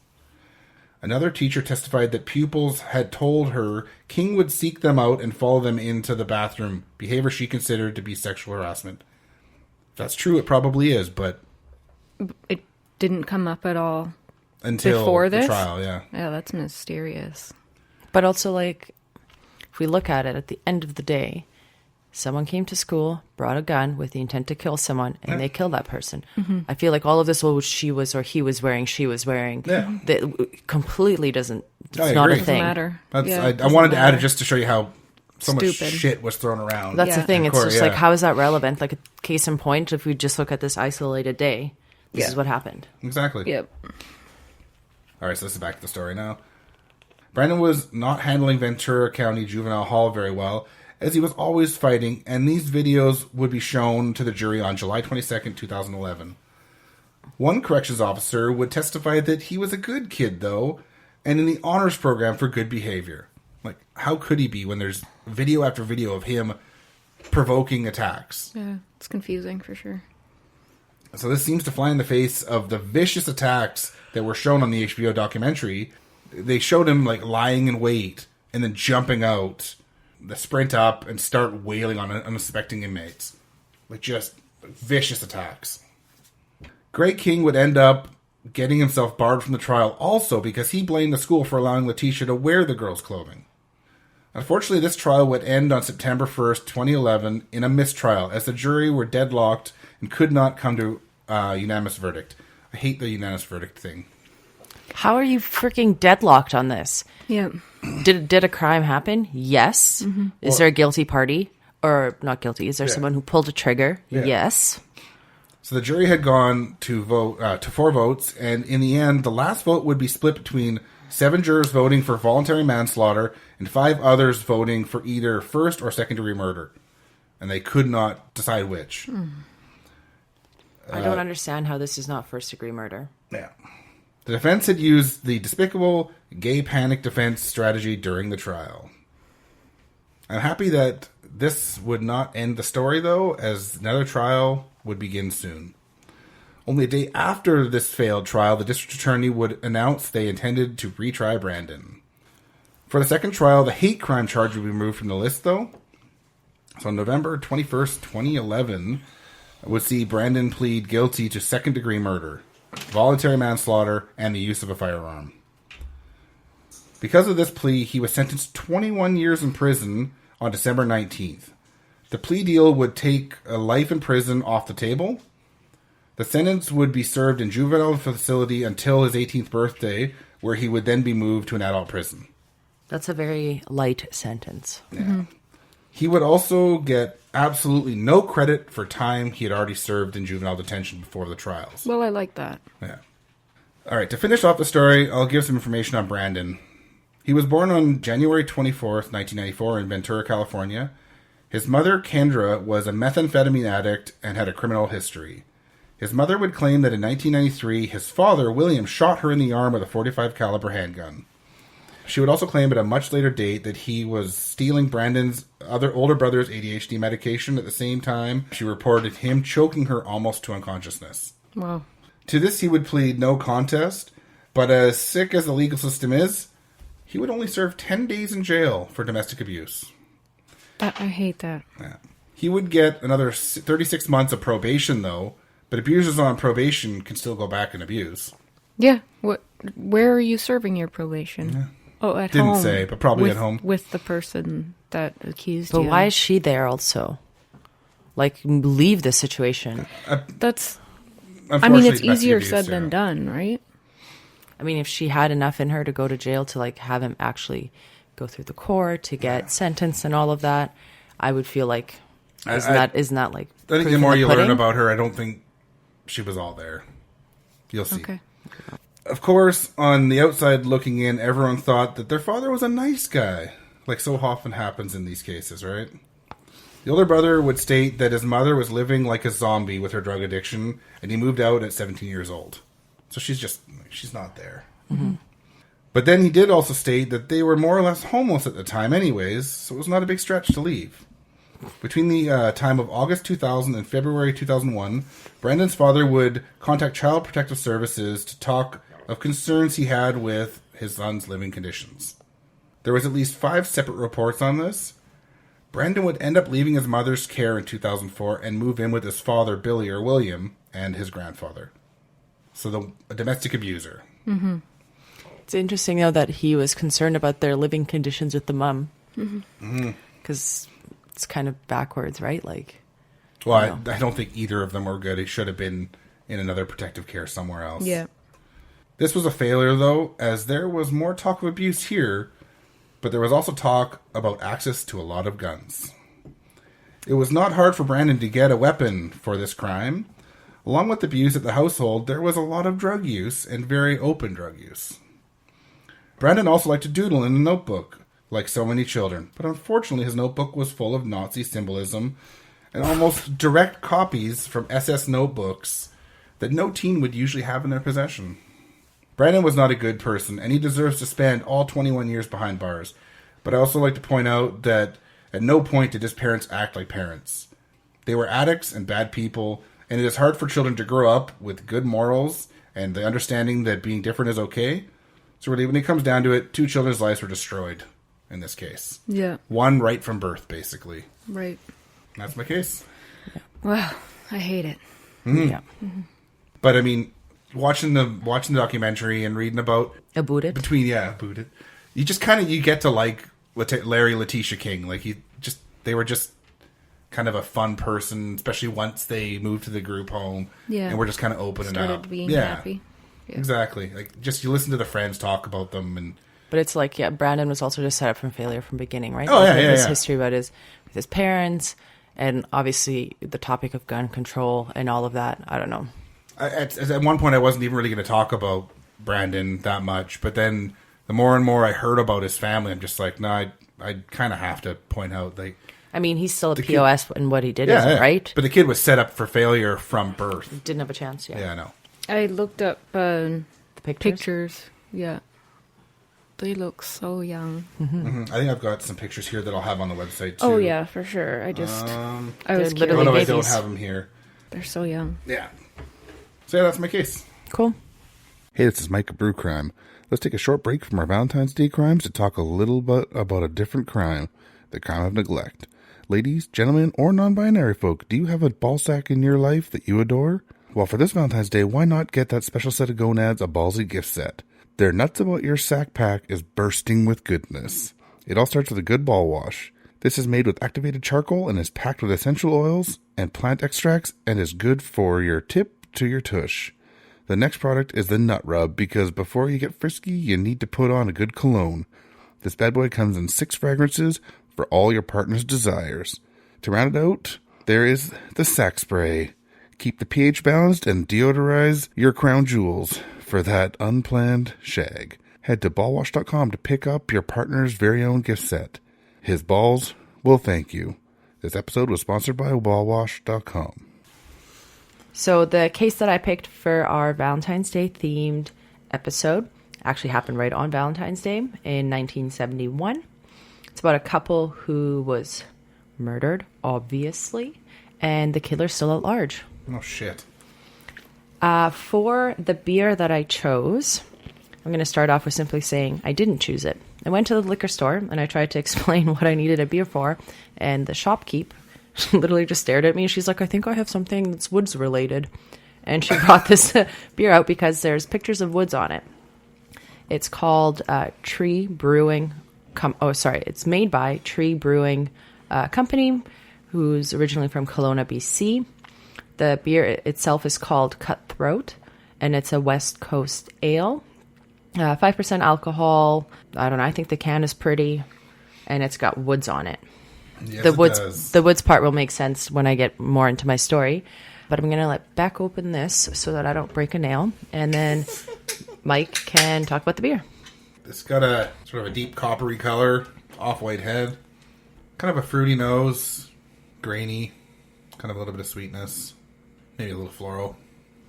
Another teacher testified that pupils had told her King would seek them out and follow them into the bathroom, behavior she considered to be sexual harassment. If that's true, it probably is, but... It didn't come up at all until before the this? trial, yeah. Yeah, that's mysterious. But also, like, if we look at it, at the end of the day, someone came to school, brought a gun with the intent to kill someone, and they killed that person. I feel like all of this, what she was or he was wearing, she was wearing, that completely doesn't, it's not a agree. thing. Doesn't matter. That's, Yeah, I it doesn't wanted to add it matter. just to show you how so much Stupid. shit was thrown around. That's the Yeah. thing. Of It's course, just like, yeah. how is that relevant? Like a case in point, if we just look at this isolated day, this is what happened. Exactly. Yep. All right, so this is back to the story now. Brandon was not handling Ventura County Juvenile Hall very well, as he was always fighting, and these videos would be shown to the jury on July 22nd, 2011. One corrections officer would testify that he was a good kid, though, and in the honors program for good behavior. Like, how could he be when there's video after video of him provoking attacks? Yeah, it's confusing for sure. So this seems to fly in the face of the vicious attacks that were shown on the HBO documentary. They showed him like lying in wait and then jumping out, the sprint up and start wailing on unsuspecting inmates. Like just vicious attacks. Greg King would end up getting himself barred from the trial also because he blamed the school for allowing Latisha to wear the girls' clothing. Unfortunately, this trial would end on September 1st, 2011 in a mistrial as the jury were deadlocked and could not come to a unanimous verdict. I hate the unanimous verdict thing. How are you freaking deadlocked on this? Yeah. Did a crime happen? Yes. Is there a guilty party? Or not guilty. Is there someone who pulled a trigger? Yeah. Yes. So the jury had gone to vote to 4 votes, and in the end, the last vote would be split between 7 jurors voting for voluntary manslaughter and 5 others voting for either first or second-degree murder. And they could not decide which. I don't understand how this is not first-degree murder. Yeah. The defense had used the despicable gay panic defense strategy during the trial. I'm happy that this would not end the story, though, as another trial would begin soon. Only a day after this failed trial, the district attorney would announce they intended to retry Brandon. For the second trial, the hate crime charge would be removed from the list, though. So on November 21st, 2011, would see Brandon plead guilty to second-degree murder, voluntary manslaughter, and the use of a firearm. Because of this plea, he was sentenced to 21 years in prison on December 19th. The plea deal would take a life in prison off the table. The sentence would be served in juvenile facility until his 18th birthday, where he would then be moved to an adult prison. That's a very light sentence. Yeah. He would also get absolutely no credit for time he had already served in juvenile detention before the trials. Well, I like that. Yeah. All right, to finish off the story, I'll give some information on Brandon. He was born on January 24th, 1994 in Ventura, California. His mother, Kendra, was a methamphetamine addict and had a criminal history. His mother would claim that in 1993, his father, William, shot her in the arm with a .45 caliber handgun. She would also claim at a much later date that he was stealing Brandon's other older brother's ADHD medication at the same time. She reported him choking her almost to unconsciousness. Wow. To this, he would plead no contest, but as sick as the legal system is, he would only serve 10 days in jail for domestic abuse. I hate that. Yeah. He would get another 36 months of probation, though, but abusers on probation can still go back and abuse. Yeah. Where are you serving your probation? Yeah. Oh, at Didn't home. say, but probably with, at home. With the person that accused But you. why is she there also? Like, leave the situation. That's... I mean, Unfortunately, it's domestic easier abuse, said yeah. than done, right? I mean, if she had enough in her to go to jail to, like, have him actually go through the court to get sentenced and all of that, I would feel like, isn't that like... I think proof the in more you learn pudding? about her, I don't think she was all there. You'll see. Okay. Of course, on the outside looking in, everyone thought that their father was a nice guy. Like so often happens in these cases, right? The older brother would state that his mother was living like a zombie with her drug addiction, and he moved out at 17 years old. So she's not there. Mm-hmm. But then he did also state that they were more or less homeless at the time anyways, so it was not a big stretch to leave. Between the time of August 2000 and February 2001, Brandon's father would contact Child Protective Services to talk of concerns he had with his son's living conditions. There was at least 5 separate reports on this. Brandon would end up leaving his mother's care in 2004 and move in with his father, Billy or William, and his grandfather. So a domestic abuser. Mm-hmm. It's interesting, though, that he was concerned about their living conditions with the mom. Mm-hmm. Because it's kind of backwards, right? Like, well, I don't think either of them were good. It should have been in another protective care somewhere else. Yeah. This was a failure, though, as there was more talk of abuse here, but there was also talk about access to a lot of guns. It was not hard for Brandon to get a weapon for this crime. Along with abuse at the household, there was a lot of drug use and very open drug use. Brandon also liked to doodle in a notebook, like so many children, but unfortunately his notebook was full of Nazi symbolism and almost direct copies from SS notebooks that no teen would usually have in their possession. Brandon was not a good person, and he deserves to spend all 21 years behind bars. But I also like to point out that at no point did his parents act like parents. They were addicts and bad people, and it is hard for children to grow up with good morals and the understanding that being different is okay. So really, when it comes down to it, 2 children's lives were destroyed in this case. Yeah. One right from birth, basically. Right. That's my case. Wow, I hate it. Mm-hmm. Yeah. Mm-hmm. But I mean, watching the documentary and reading about about it, you just kind of you get to like Larry Latisha King. Like they were just kind of a fun person, especially once they moved to the group home. Yeah, and we're just kind of opening up. Started being happy. Yeah. Exactly. Like just you listen to the friends talk about them and. But it's like, yeah, Brandon was also just set up from failure from beginning, right? Oh, like his history about with his parents, and obviously the topic of gun control and all of that. I don't know. At one point, I wasn't even really going to talk about Brandon that much, but then the more and more I heard about his family, I'm just like, no, I kind of have to point out, like... I mean, he's still a POS in what he did, right? But the kid was set up for failure from birth. Didn't have a chance, yeah. Yeah, I know. I looked up the pictures. Yeah. They look so young. Mm-hmm. Mm-hmm. I think I've got some pictures here that I'll have on the website, too. Oh, yeah, for sure. I was literally babies. I don't have them here. They're so young. Yeah. So yeah, that's my case. Cool. Hey, this is Mike at Brew Crime. Let's take a short break from our Valentine's Day crimes to talk a little bit about a different crime, the crime of neglect. Ladies, gentlemen, or non-binary folk, do you have a ballsack in your life that you adore? Well, for this Valentine's Day, why not get that special set of gonads, a ballsy gift set? Their nuts about your sack pack is bursting with goodness. It all starts with a good ball wash. This is made with activated charcoal and is packed with essential oils and plant extracts and is good for your tip to your tush. The next product is the nut rub, because before you get frisky, you need to put on a good cologne. This bad boy comes in 6 fragrances for all your partner's desires. To round it out, there is the sack spray. Keep the pH balanced and deodorize your crown jewels for that unplanned shag. Head to ballwash.com to pick up your partner's very own gift set. His balls will thank you. This episode was sponsored by ballwash.com. So the case that I picked for our Valentine's Day themed episode actually happened right on Valentine's Day in 1971. It's about a couple who was murdered, obviously, and the killer's still at large. Oh, shit. For the beer that I chose, I'm going to start off with simply saying I didn't choose it. I went to the liquor store and I tried to explain what I needed a beer for, and the shopkeep literally just stared at me. She's like, I think I have something that's woods related. And she brought this beer out because there's pictures of woods on it. It's called Tree Brewing. It's made by Tree Brewing Company, who's originally from Kelowna, BC. The beer itself is called Cutthroat, and it's a West Coast ale. 5% alcohol. I don't know. I think the can is pretty, and it's got woods on it. Yes, the woods part will make sense when I get more into my story. But I'm going to let Beck open this so that I don't break a nail, and then Mike can talk about the beer. It's got a sort of a deep coppery color, off-white head, kind of a fruity nose, grainy, kind of a little bit of sweetness, maybe a little floral.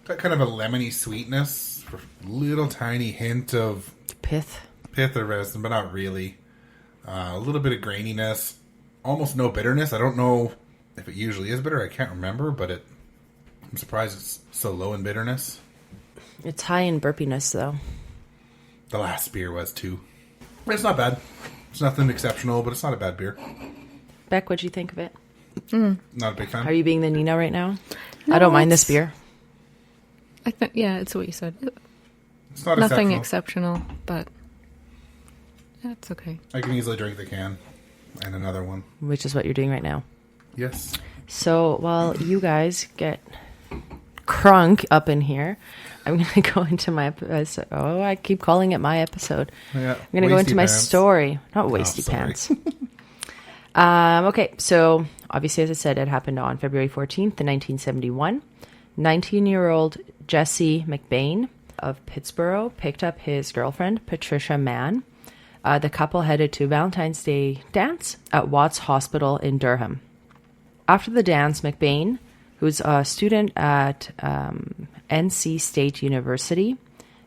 Got kind of a lemony sweetness, a little tiny hint of Pith or resin, but not really. A little bit of graininess, almost no bitterness. I don't know if it usually is bitter. I can't remember, but I'm surprised it's so low in bitterness. It's high in burpiness, though. The last beer was too. But it's not bad. It's nothing exceptional, but it's not a bad beer. Beck, what'd you think of it? Not a big fan. Are you being the Nina right now? No, I don't mind this beer. I think, yeah, it's what you said. It's not Nothing exceptional. but yeah, it's okay. I can easily drink the can and another one. Which is what you're doing right now. Yes. So while you guys get crunk up in here, I'm going to go into my episode. Oh, I keep calling it my episode. Yeah. I'm going to go into my pants. story. Not wasty sorry. pants. Okay, so obviously, as I said, it happened on February 14th, 1971. 19-year-old Jesse McBane of Pittsburgh picked up his girlfriend, Patricia Mann. The couple headed to Valentine's Day dance at Watts Hospital in Durham. After the dance, McBane, who's a student at NC State University,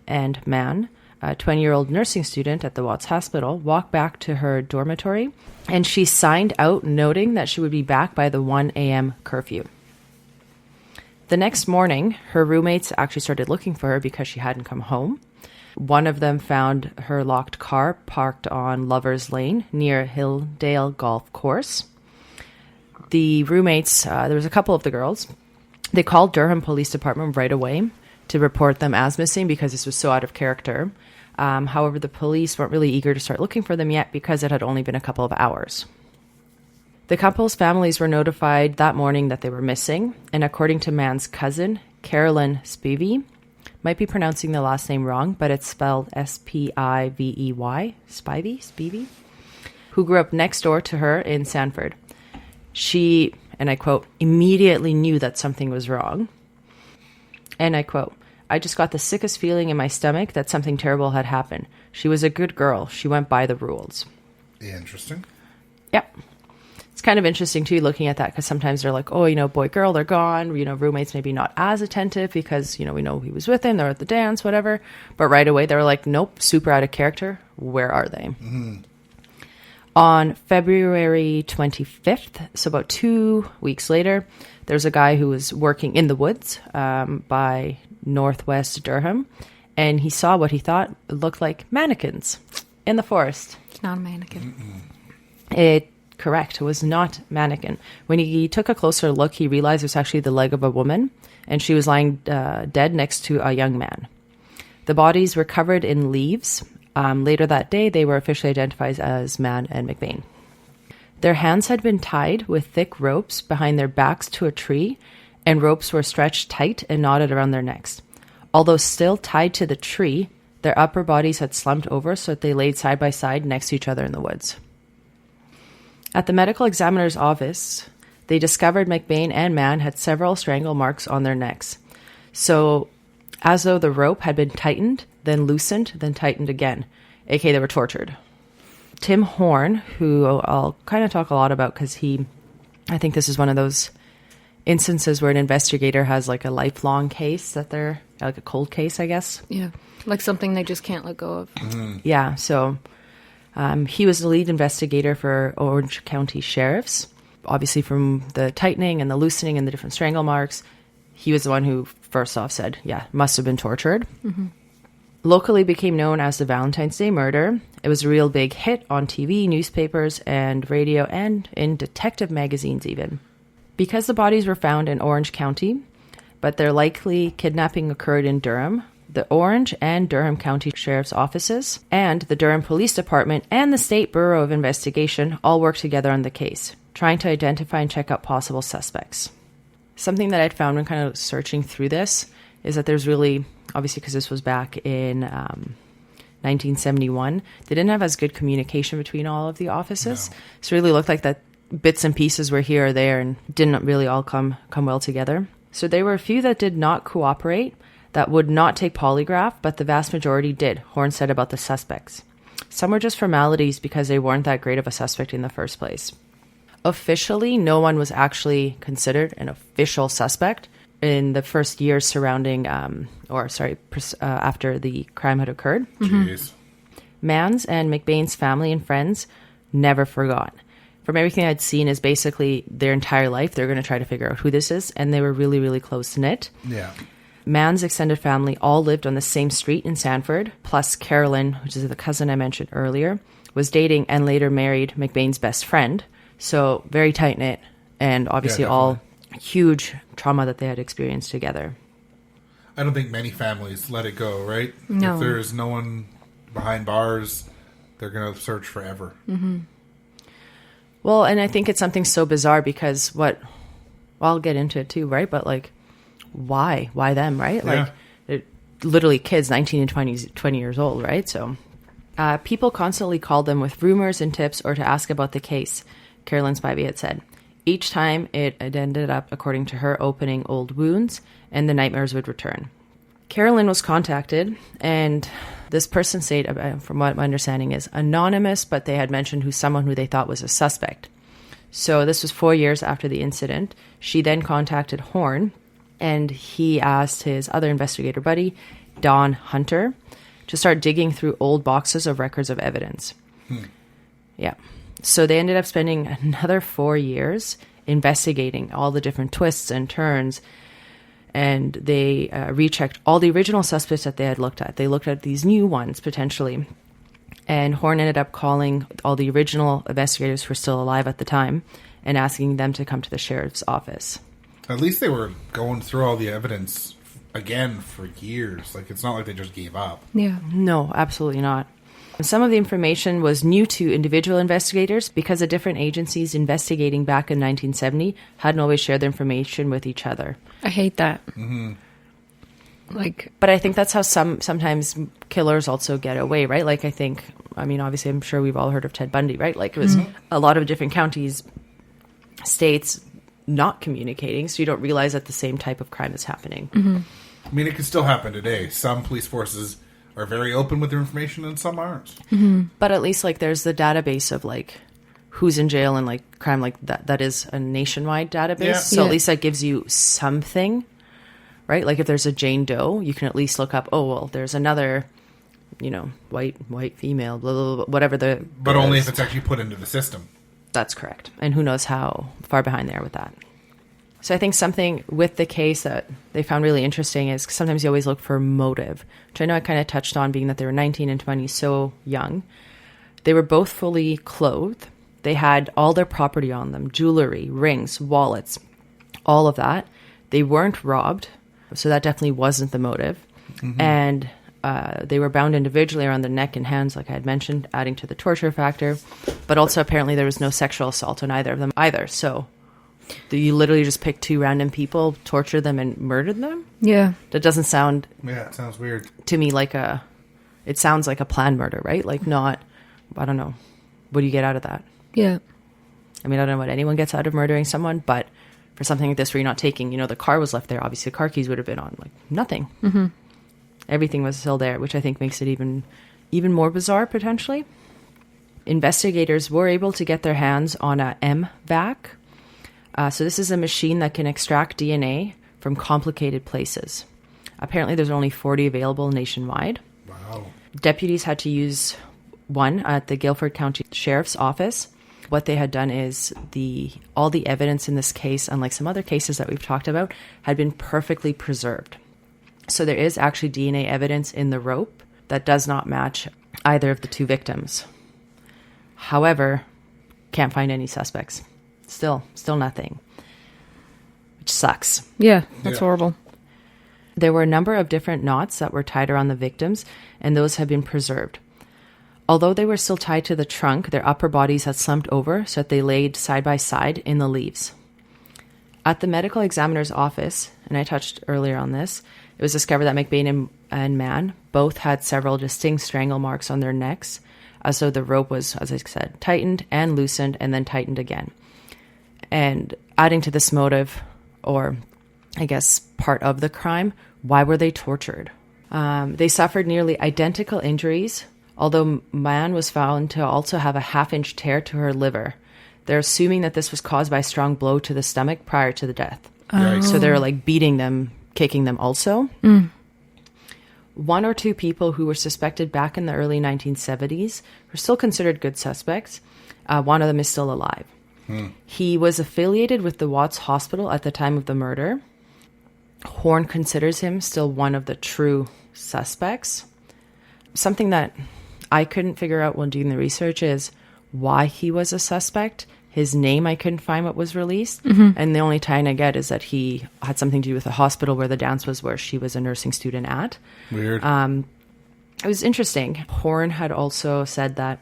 and Mann, a 20-year-old nursing student at the Watts Hospital, walked back to her dormitory, and she signed out noting that she would be back by the 1 a.m. curfew. The next morning, her roommates actually started looking for her because she hadn't come home. One of them found her locked car parked on Lover's Lane near Hilldale Golf Course. The roommates, there was a couple of the girls, they called Durham Police Department right away to report them as missing because this was so out of character. However, the police weren't really eager to start looking for them yet because it had only been a couple of hours. The couple's families were notified that morning that they were missing, and according to Mann's cousin, Carolyn Spivey, might be pronouncing the last name wrong, but it's spelled S-P-I-V-E-Y, Spivey, who grew up next door to her in Sanford. She, and I quote, immediately knew that something was wrong. And I quote, I just got the sickest feeling in my stomach that something terrible had happened. She was a good girl. She went by the rules. Interesting. Yep. It's kind of interesting, too, looking at that, because sometimes they're like, oh, boy, girl, they're gone. Roommates maybe not as attentive because, we know he was with him. They're at the dance, whatever. But right away, they were like, nope, super out of character. Where are they? Mm-hmm. On February 25th, so about 2 weeks later, there's a guy who was working in the woods by northwest Durham, and he saw what he thought looked like mannequins in the forest. It's not a mannequin. Correct. It was not mannequin. When he took a closer look, he realized it was actually the leg of a woman, and she was lying dead next to a young man. The bodies were covered in leaves. Later that day, they were officially identified as Mann and McBane. Their hands had been tied with thick ropes behind their backs to a tree, and ropes were stretched tight and knotted around their necks. Although still tied to the tree, their upper bodies had slumped over so that they laid side by side next to each other in the woods. At the medical examiner's office, they discovered McBane and Mann had several strangle marks on their necks. So, as though the rope had been tightened, then loosened, then tightened again. aka they were tortured. Tim Horn, who I'll kind of talk a lot about because I think this is one of those instances where an investigator has like a lifelong case that they're, like a cold case, I guess. Yeah, like something they just can't let go of. Mm-hmm. Yeah, so he was the lead investigator for Orange County Sheriffs. Obviously from the tightening and the loosening and the different strangle marks, he was the one who first off said, yeah, must have been tortured. Mm-hmm. Locally became known as the Valentine's Day murder. It was a real big hit on TV, newspapers, and radio, and in detective magazines even. Because the bodies were found in Orange County, but their likely kidnapping occurred in Durham, the Orange and Durham County Sheriff's Offices, and the Durham Police Department and the State Bureau of Investigation all worked together on the case, trying to identify and check out possible suspects. Something that I'd found when kind of searching through this is that there's really, obviously because this was back in 1971, they didn't have as good communication between all of the offices. No. So it really looked like that bits and pieces were here or there and didn't really all come well together. So there were a few that did not cooperate, that would not take polygraph, but the vast majority did, Horn said about the suspects. Some were just formalities because they weren't that great of a suspect in the first place. officially, no one was actually considered an official suspect in the first years surrounding, after the crime had occurred. Jeez. Mann's and McBane's family and friends never forgot. From everything I'd seen is basically their entire life, they're going to try to figure out who this is, and they were really, really close-knit. Yeah. Mann's extended family all lived on the same street in Sanford, plus Carolyn, which is the cousin I mentioned earlier, was dating and later married McBane's best friend. So very tight-knit, and obviously all huge trauma that they had experienced together. I don't think many families let it go, right? No. If there's no one behind bars, they're going to search forever. Mm-hmm. Well, and I think it's something so bizarre because I'll get into it too, right? But like, why? Why them, right? Yeah. Like, literally kids, 19 and 20 years old, right? So people constantly called them with rumors and tips or to ask about the case, Carolyn Spivey had said. Each time it ended up, according to her, opening old wounds and the nightmares would return. Carolyn was contacted, and this person said, from what my understanding is, anonymous, but they had mentioned someone who they thought was a suspect. So this was 4 years after the incident. She then contacted Horn, and he asked his other investigator buddy, Don Hunter, to start digging through old boxes of records of evidence. Yeah. So they ended up spending another 4 years investigating all the different twists and turns, and they rechecked all the original suspects that they had looked at. They looked at these new ones, potentially. And Horn ended up calling all the original investigators who were still alive at the time and asking them to come to the sheriff's office. At least they were going through all the evidence again for years. Like, it's not like they just gave up. Yeah. No, absolutely not. Some of the information was new to individual investigators because the different agencies investigating back in 1970 hadn't always shared their information with each other. I hate that. Mm-hmm. But I think that's how sometimes killers also get away, right? Like, obviously, I'm sure we've all heard of Ted Bundy, right? Like, it was a lot of different counties, states not communicating, so you don't realize that the same type of crime is happening. Mm-hmm. I mean, it could still happen today. Some police forces are very open with their information and some aren't. Mm-hmm. But at least, like, there's the database of, like, who's in jail and, like, crime like that. That is a nationwide database. Yeah. So at least that gives you something, right? Like, if there's a Jane Doe, you can at least look up, oh, well, there's another, white female, blah, blah, blah, whatever the... But only if it's actually put into the system. That's correct. And who knows how far behind they are with that. So I think something with the case that they found really interesting is sometimes you always look for motive, which I know I kind of touched on, being that they were 19 and 20, so young. They were both fully clothed. They had all their property on them, jewelry, rings, wallets, all of that. They weren't robbed, so that definitely wasn't the motive. Mm-hmm. And they were bound individually around the neck and hands, like I had mentioned, adding to the torture factor. But also apparently there was no sexual assault on either of them either, so... You literally just picked two random people, tortured them, and murdered them? Yeah. That doesn't sound... Yeah, it sounds weird. To me, it sounds like a planned murder, right? Like, not... I don't know. What do you get out of that? Yeah. I mean, I don't know what anyone gets out of murdering someone, but for something like this where you're not taking... the car was left there. Obviously, the car keys would have been on. Like, nothing. Mm-hmm. Everything was still there, which I think makes it even more bizarre, potentially. Investigators were able to get their hands on a MVAC. So this is a machine that can extract DNA from complicated places. Apparently there's only 40 available nationwide. Wow. Deputies had to use one at the Guilford County Sheriff's Office. What they had done is all the evidence in this case, unlike some other cases that we've talked about, had been perfectly preserved. So there is actually DNA evidence in the rope that does not match either of the two victims. However, can't find any suspects. Still nothing. Which sucks. Yeah, that's horrible. There were a number of different knots that were tied around the victims, and those have been preserved. Although they were still tied to the trunk, their upper bodies had slumped over so that they laid side by side in the leaves. At the medical examiner's office, and I touched earlier on this, it was discovered that McBane and Mann both had several distinct strangle marks on their necks, as though the rope was, as I said, tightened and loosened and then tightened again. And adding to this motive, or I guess part of the crime, why were they tortured? They suffered nearly identical injuries, although Mann was found to also have a half-inch tear to her liver they're assuming that this was caused by a strong blow to the stomach prior to the death. Yikes. So they're like beating them, kicking them also. One or two people who were suspected back in the early 1970s were still considered good suspects. One of them is still alive. He was affiliated with the Watts Hospital at the time of the murder. Horn considers him still one of the true suspects. Something that I couldn't figure out when doing the research is why he was a suspect. His name, I couldn't find what was released. And the only tie I get is that he had something to do with the hospital where the dance was, where she was a nursing student at. Weird. It was interesting. Horn had also said that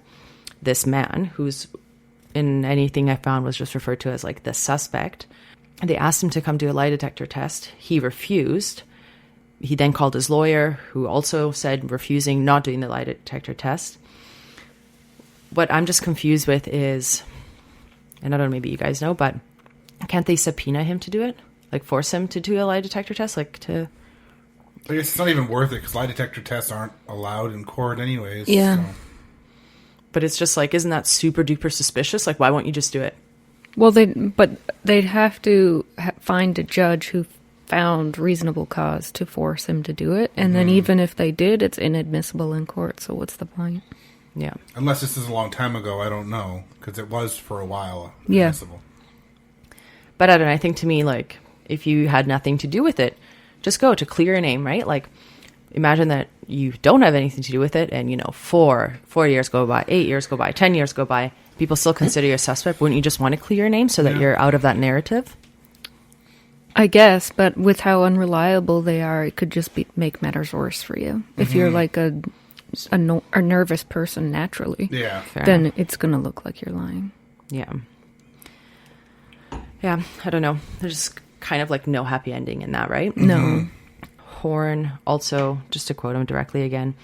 this man, who's in anything I found was just referred to as like the suspect, they asked him to come do a lie detector test. He refused. He then called his lawyer, who also said refusing, not doing the lie detector test. What I'm just confused with is, and I don't know, maybe you guys know, but can't they subpoena him to do it? Like force him to do a lie detector test? Like to... I guess it's not even worth it because lie detector tests aren't allowed in court anyways. Yeah. So. But it's just like, isn't that super duper suspicious? Like, why won't you just do it? Well, they'd have to find a judge who found reasonable cause to force him to do it. And then even if they did, it's inadmissible in court. So what's the point? Yeah. Unless this is a long time ago, I don't know. Because it was for a while Yeah. admissible. But I don't know. I think to me, like, if you had nothing to do with it, just go to clear your name, right? Like, imagine that you don't have anything to do with it, and, you know, 4 years go by, 8 years go by, 10 years go by, people still consider you a suspect. Wouldn't you just want to clear your name so that you're out of that narrative? I guess, but with how unreliable they are, it could just make matters worse for you. If you're like a nervous person naturally, then it's going to look like you're lying. Yeah. Yeah, I don't know. There's kind of like no happy ending in that, right? No. Horn also, just to quote him directly again,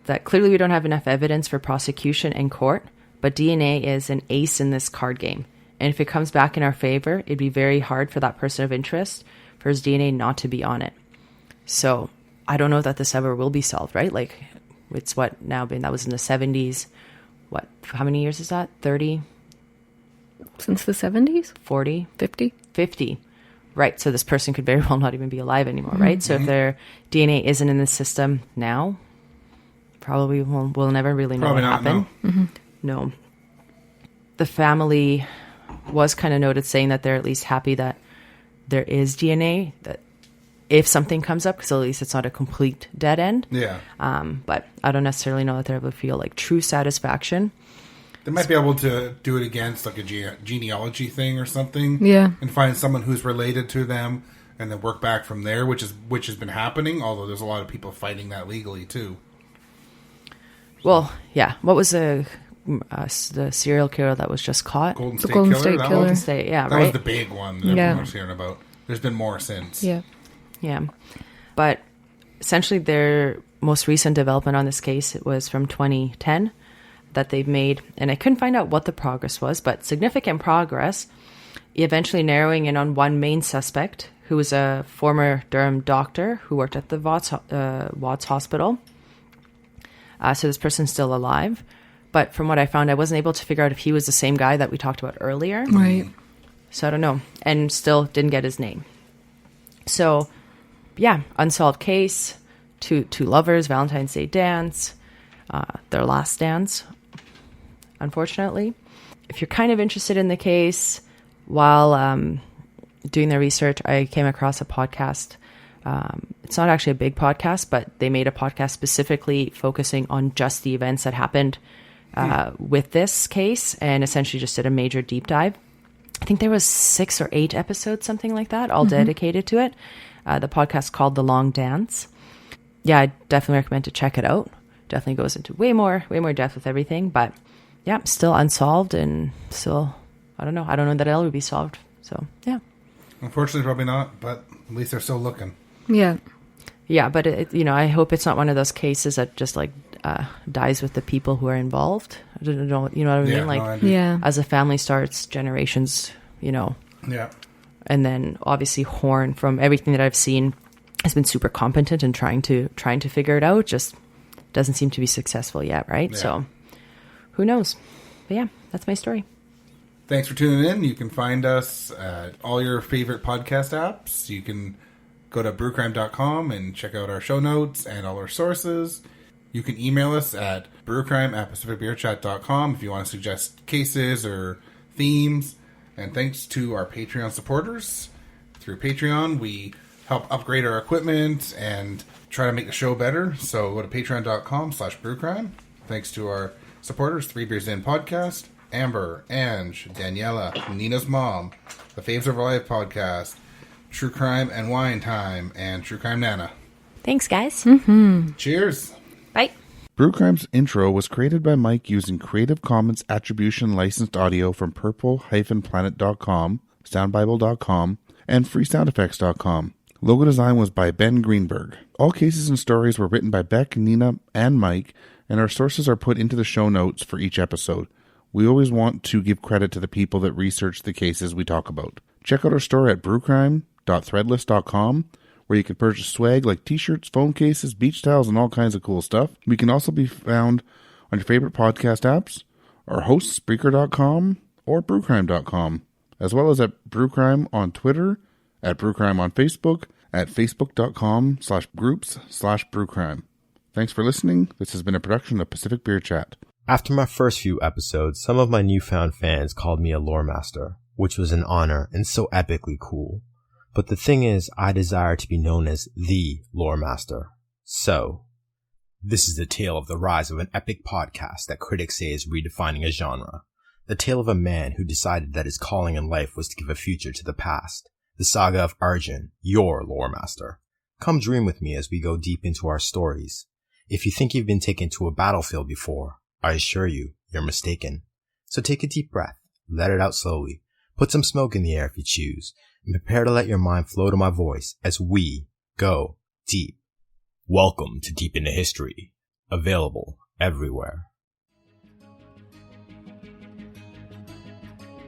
that clearly we don't have enough evidence for prosecution in court, but DNA is an ace in this card game. And if it comes back in our favor, it'd be very hard for that person of interest, for his DNA not to be on it. So I don't know that this ever will be solved, right? Like, it's what now been, that was in the 70s. What, how many years is that? 30? Since the 70s? 40? 50? 50. Right. So this person could very well not even be alive anymore, right? So if their DNA isn't in the system now, probably we'll never really know what happened. No. The family was kind of noted saying that they're at least happy that there is DNA, that if something comes up, because at least it's not a complete dead end. Yeah. But I don't necessarily know that they would feel like true satisfaction. They might be able to do it against like a genealogy thing or something. Yeah. And find someone who's related to them and then work back from there, which has been happening, although there's a lot of people fighting that legally too. Well, yeah. What was the serial killer that was just caught? Golden State Golden Killer? State That Killer. one? State, yeah, That right? was the big one that everyone was hearing about. There's been more since. Yeah. Yeah. But essentially their most recent development on this case, it was from 2010 that they've made, and I couldn't find out what the progress was, but significant progress, eventually narrowing in on one main suspect, who was a former Durham doctor who worked at the Watts Hospital. So this person's still alive. But from what I found, I wasn't able to figure out if he was the same guy that we talked about earlier. Right. So I don't know. And still didn't get his name. So, yeah, unsolved case, two lovers, Valentine's Day dance, their last dance, unfortunately. If you're kind of interested in the case, while doing the research, I came across a podcast. It's not actually a big podcast, but they made a podcast specifically focusing on just the events that happened with this case, and essentially just did a major deep dive. I think there was 6 or 8 episodes, something like that, all dedicated to it. The podcast called The Long Dance. Yeah, I definitely recommend to check it out. Definitely goes into way more depth with everything, but yeah, still unsolved, and still, I don't know that it'll ever be solved. So yeah, Unfortunately, probably not, but at least they're still looking. Yeah. Yeah, but I hope it's not one of those cases that just like dies with the people who are involved. I don't know, you know what I mean? Like, Yeah. as a family starts, generations, Yeah. and then obviously Horn, from everything that I've seen, has been super competent in trying to figure it out. Just doesn't seem to be successful yet, right? Yeah. So who knows? But yeah, that's my story. Thanks for tuning in. You can find us at all your favorite podcast apps. You can go to brewcrime.com and check out our show notes and all our sources. You can email us at brewcrime@pacificbeerchat.com if you want to suggest cases or themes. And thanks to our Patreon supporters. Through Patreon, we help upgrade our equipment and try to make the show better. So go to patreon.com/brewcrime. Thanks to our supporters, 3 Beers In Podcast, Amber, Ange, Daniela, Nina's Mom, the Faves of Our Life Podcast, True Crime and Wine Time, and True Crime Nana. Thanks, guys. Cheers. Bye. Brew Crime's intro was created by Mike using Creative Commons Attribution licensed audio from purple-planet.com, soundbible.com, and freesoundeffects.com. Logo design was by Ben Greenberg. All cases and stories were written by Beck, Nina, and Mike, and our sources are put into the show notes for each episode. We always want to give credit to the people that research the cases we talk about. Check out our store at brewcrime.threadless.com, where you can purchase swag like t-shirts, phone cases, beach towels, and all kinds of cool stuff. We can also be found on your favorite podcast apps, our hosts, Spreaker.com, or brewcrime.com, as well as at Brewcrime on Twitter, at Brewcrime on Facebook, at facebook.com/groups/brewcrime. Thanks for listening. This has been a production of Pacific Beer Chat. After my first few episodes, some of my newfound fans called me a lore master, which was an honor and so epically cool. But the thing is, I desire to be known as the lore master. So, this is the tale of the rise of an epic podcast that critics say is redefining a genre. The tale of a man who decided that his calling in life was to give a future to the past. The saga of Arjun, your lore master. Come dream with me as we go deep into our stories. If you think you've been taken to a battlefield before, I assure you, you're mistaken. So take a deep breath, let it out slowly, put some smoke in the air if you choose, and prepare to let your mind flow to my voice as we go deep. Welcome to Deep into History, available everywhere.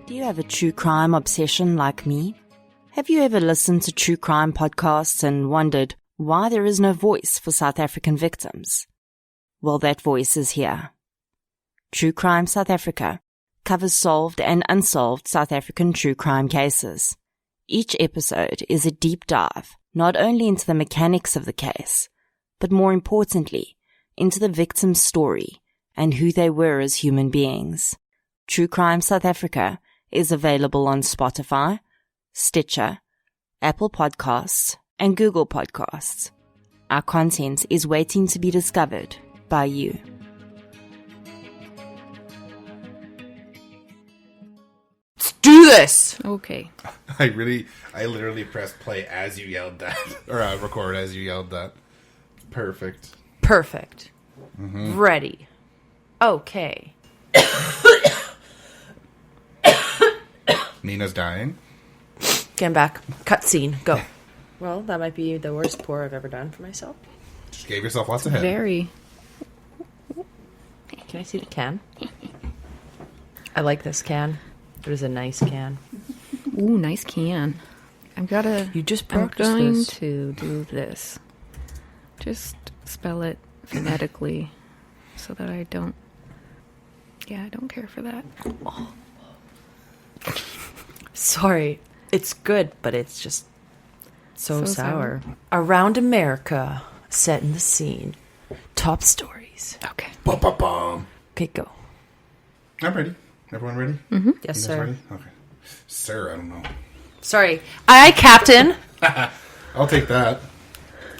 Do you have a true crime obsession like me? Have you ever listened to true crime podcasts and wondered why there is no voice for South African victims? Well, that voice is here. True Crime South Africa covers solved and unsolved South African true crime cases. Each episode is a deep dive, not only into the mechanics of the case, but more importantly, into the victim's story and who they were as human beings. True Crime South Africa is available on Spotify, Stitcher, Apple Podcasts, and Google Podcasts. Our content is waiting to be discovered by you. Let's do this! Okay. I literally pressed play as you yelled that. Or record as you yelled that. Perfect. Perfect. Ready. Okay. Nina's dying. Get back. Cutscene. Go. Well, that might be the worst pour I've ever done for myself. Just gave yourself lots of head. Very. Can I see the can? I like this can. It is a nice can. Ooh, nice can. I'm going to do this. Just spell it phonetically so that I don't care for that. Oh. Sorry. It's good, but it's just so sour. Around America, set in the scene. Top stories. Okay. Ba-ba-bum. Okay, go. I'm ready. Everyone ready? Mm-hmm. Yes, Nina's sir. Ready? Okay. Sir, I don't know. Sorry. Aye, Captain. I'll take that.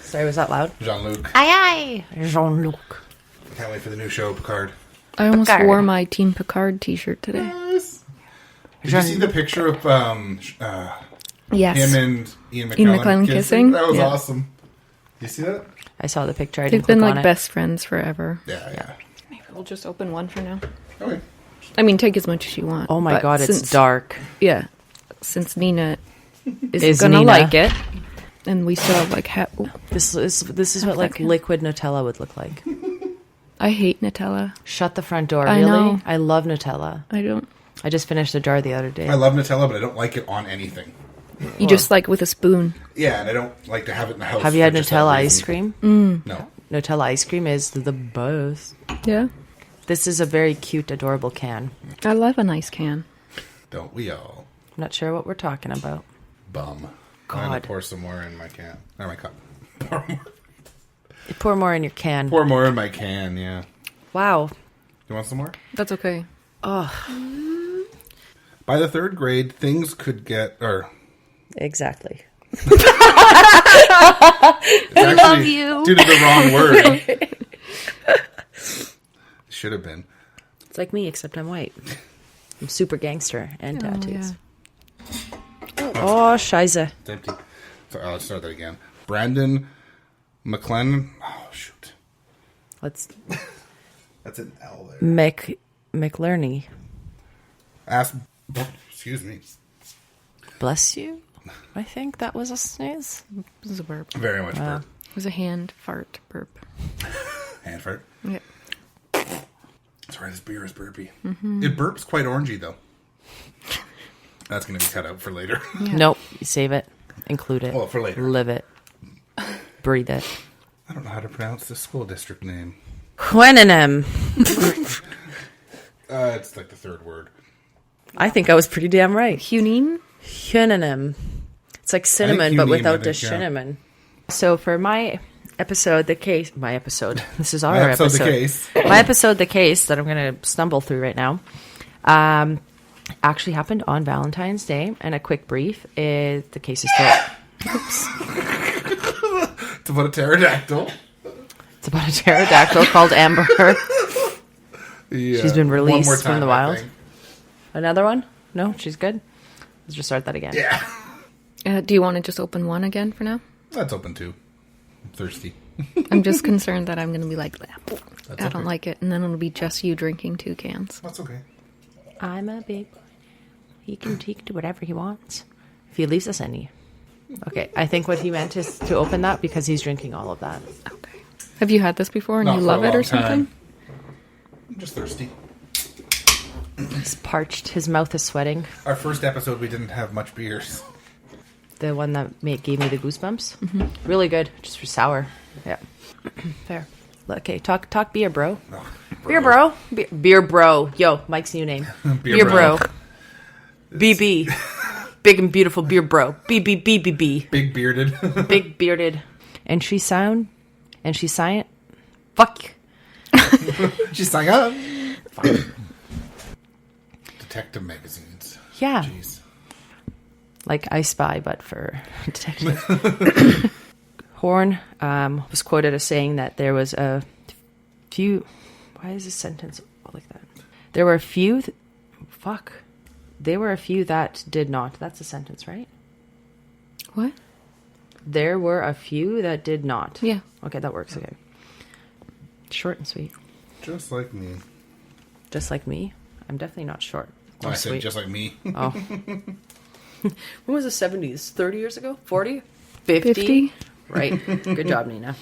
Sorry, was that loud? Jean-Luc. Aye, aye. Jean-Luc. Can't wait for the new show, Picard. I almost Picard. wore my Team Picard t-shirt today. Yes. Did you see the picture of Yes. him and Ian McKellen kissing? That was Yeah. awesome. You see that? I saw the picture. I They've didn't been click like on best friends forever. Yeah. Maybe we'll just open one for now. Okay. I mean, take as much as you want. Oh my but god, it's since- dark. Yeah. Since Nina Is is gonna Nina. like it. And we still have like This is what like liquid Nutella would look like. I hate Nutella. Shut the front door. I Really? know. I love Nutella. I don't. I just finished a jar the other day. I love Nutella, but I don't like it on anything. You just like with a spoon. Yeah, and I don't like to have it in the house. Have you had for just that Nutella reason. ice cream? No. Nutella ice cream is the best. Yeah. This is a very cute, adorable can. I love a nice can. Don't we all? I'm not sure what we're talking about. Bum. God. I'm going to pour some more in my can. Or my cup. Pour more. You pour more in your can. Pour more in my can, yeah. Wow. You want some more? That's okay. Oh. By the third grade, things could get... Exactly. I love you. Due to the wrong word. Should have been. It's like me, except I'm white. I'm super gangster and tattoos. Yeah. Oh, scheisse. It's empty. So let's start that again. Brandon McLennan. Oh, shoot. Let's... That's an L there. McLerney. Excuse me. Bless you. I think that was a sneeze. It was a burp. Very much burp. It was a hand fart burp. Hand fart? Yep. Sorry, this beer is burpy. Mm-hmm. It burps quite orangey, though. That's going to be cut out for later. Yeah. Nope. You save it. Include it. Well, for later. Live it. Breathe it. I don't know how to pronounce the school district name. Queninem. It's like the third word. I think I was pretty damn right. Hunin? Queninem. It's like cinnamon, but without the yeah. cinnamon. So for my episode, this is our episode, episode. the case. My episode, the case, that I'm going to stumble through right now, actually happened on Valentine's Day. And a quick brief is the case is still... Oops. It's about a pterodactyl. It's about a pterodactyl called Amber. Yeah. She's been One more released time, from the I wild. think. Another one? No, she's good. Let's just start that again. Yeah. Do you want to just open one again for now? That's open too. I'm thirsty. I'm just concerned that I'm going to be like, That's I don't okay. like it. And then it'll be just you drinking 2 cans. That's okay. I'm a big boy. He can do whatever he wants. If he leaves us any. Okay, I think what he meant is to open that because he's drinking all of that. Okay. Have you had this before and Not you for love a it or long something? time. I'm just thirsty. He's parched. His mouth is sweating. Our first episode, we didn't have much beers. The one that gave me the goosebumps. Mm-hmm. Really good. Just for sour. Yeah. Fair. Okay, talk beer, bro. Oh, Beer, bro. Beer, bro. Yo, Mike's new name. Beer, bro. BB. Big and beautiful beer, bro. BBBBB. Big bearded. Big bearded. And she sang. Fuck. She sang up. Detective magazines. Yeah. Jeez. Like I Spy, but for detectives. Horn was quoted as saying that there was a few... Why is this sentence like that? There were a few... There were a few that did not. That's a sentence, right? What? There were a few that did not. Yeah. Okay, that works. Okay. Short and sweet. Just like me. Just like me? I'm definitely not short. Oh, I said just like me. Oh. When was the 70s? 30 years ago? 40? 50? 50? Right. Good job, Nina.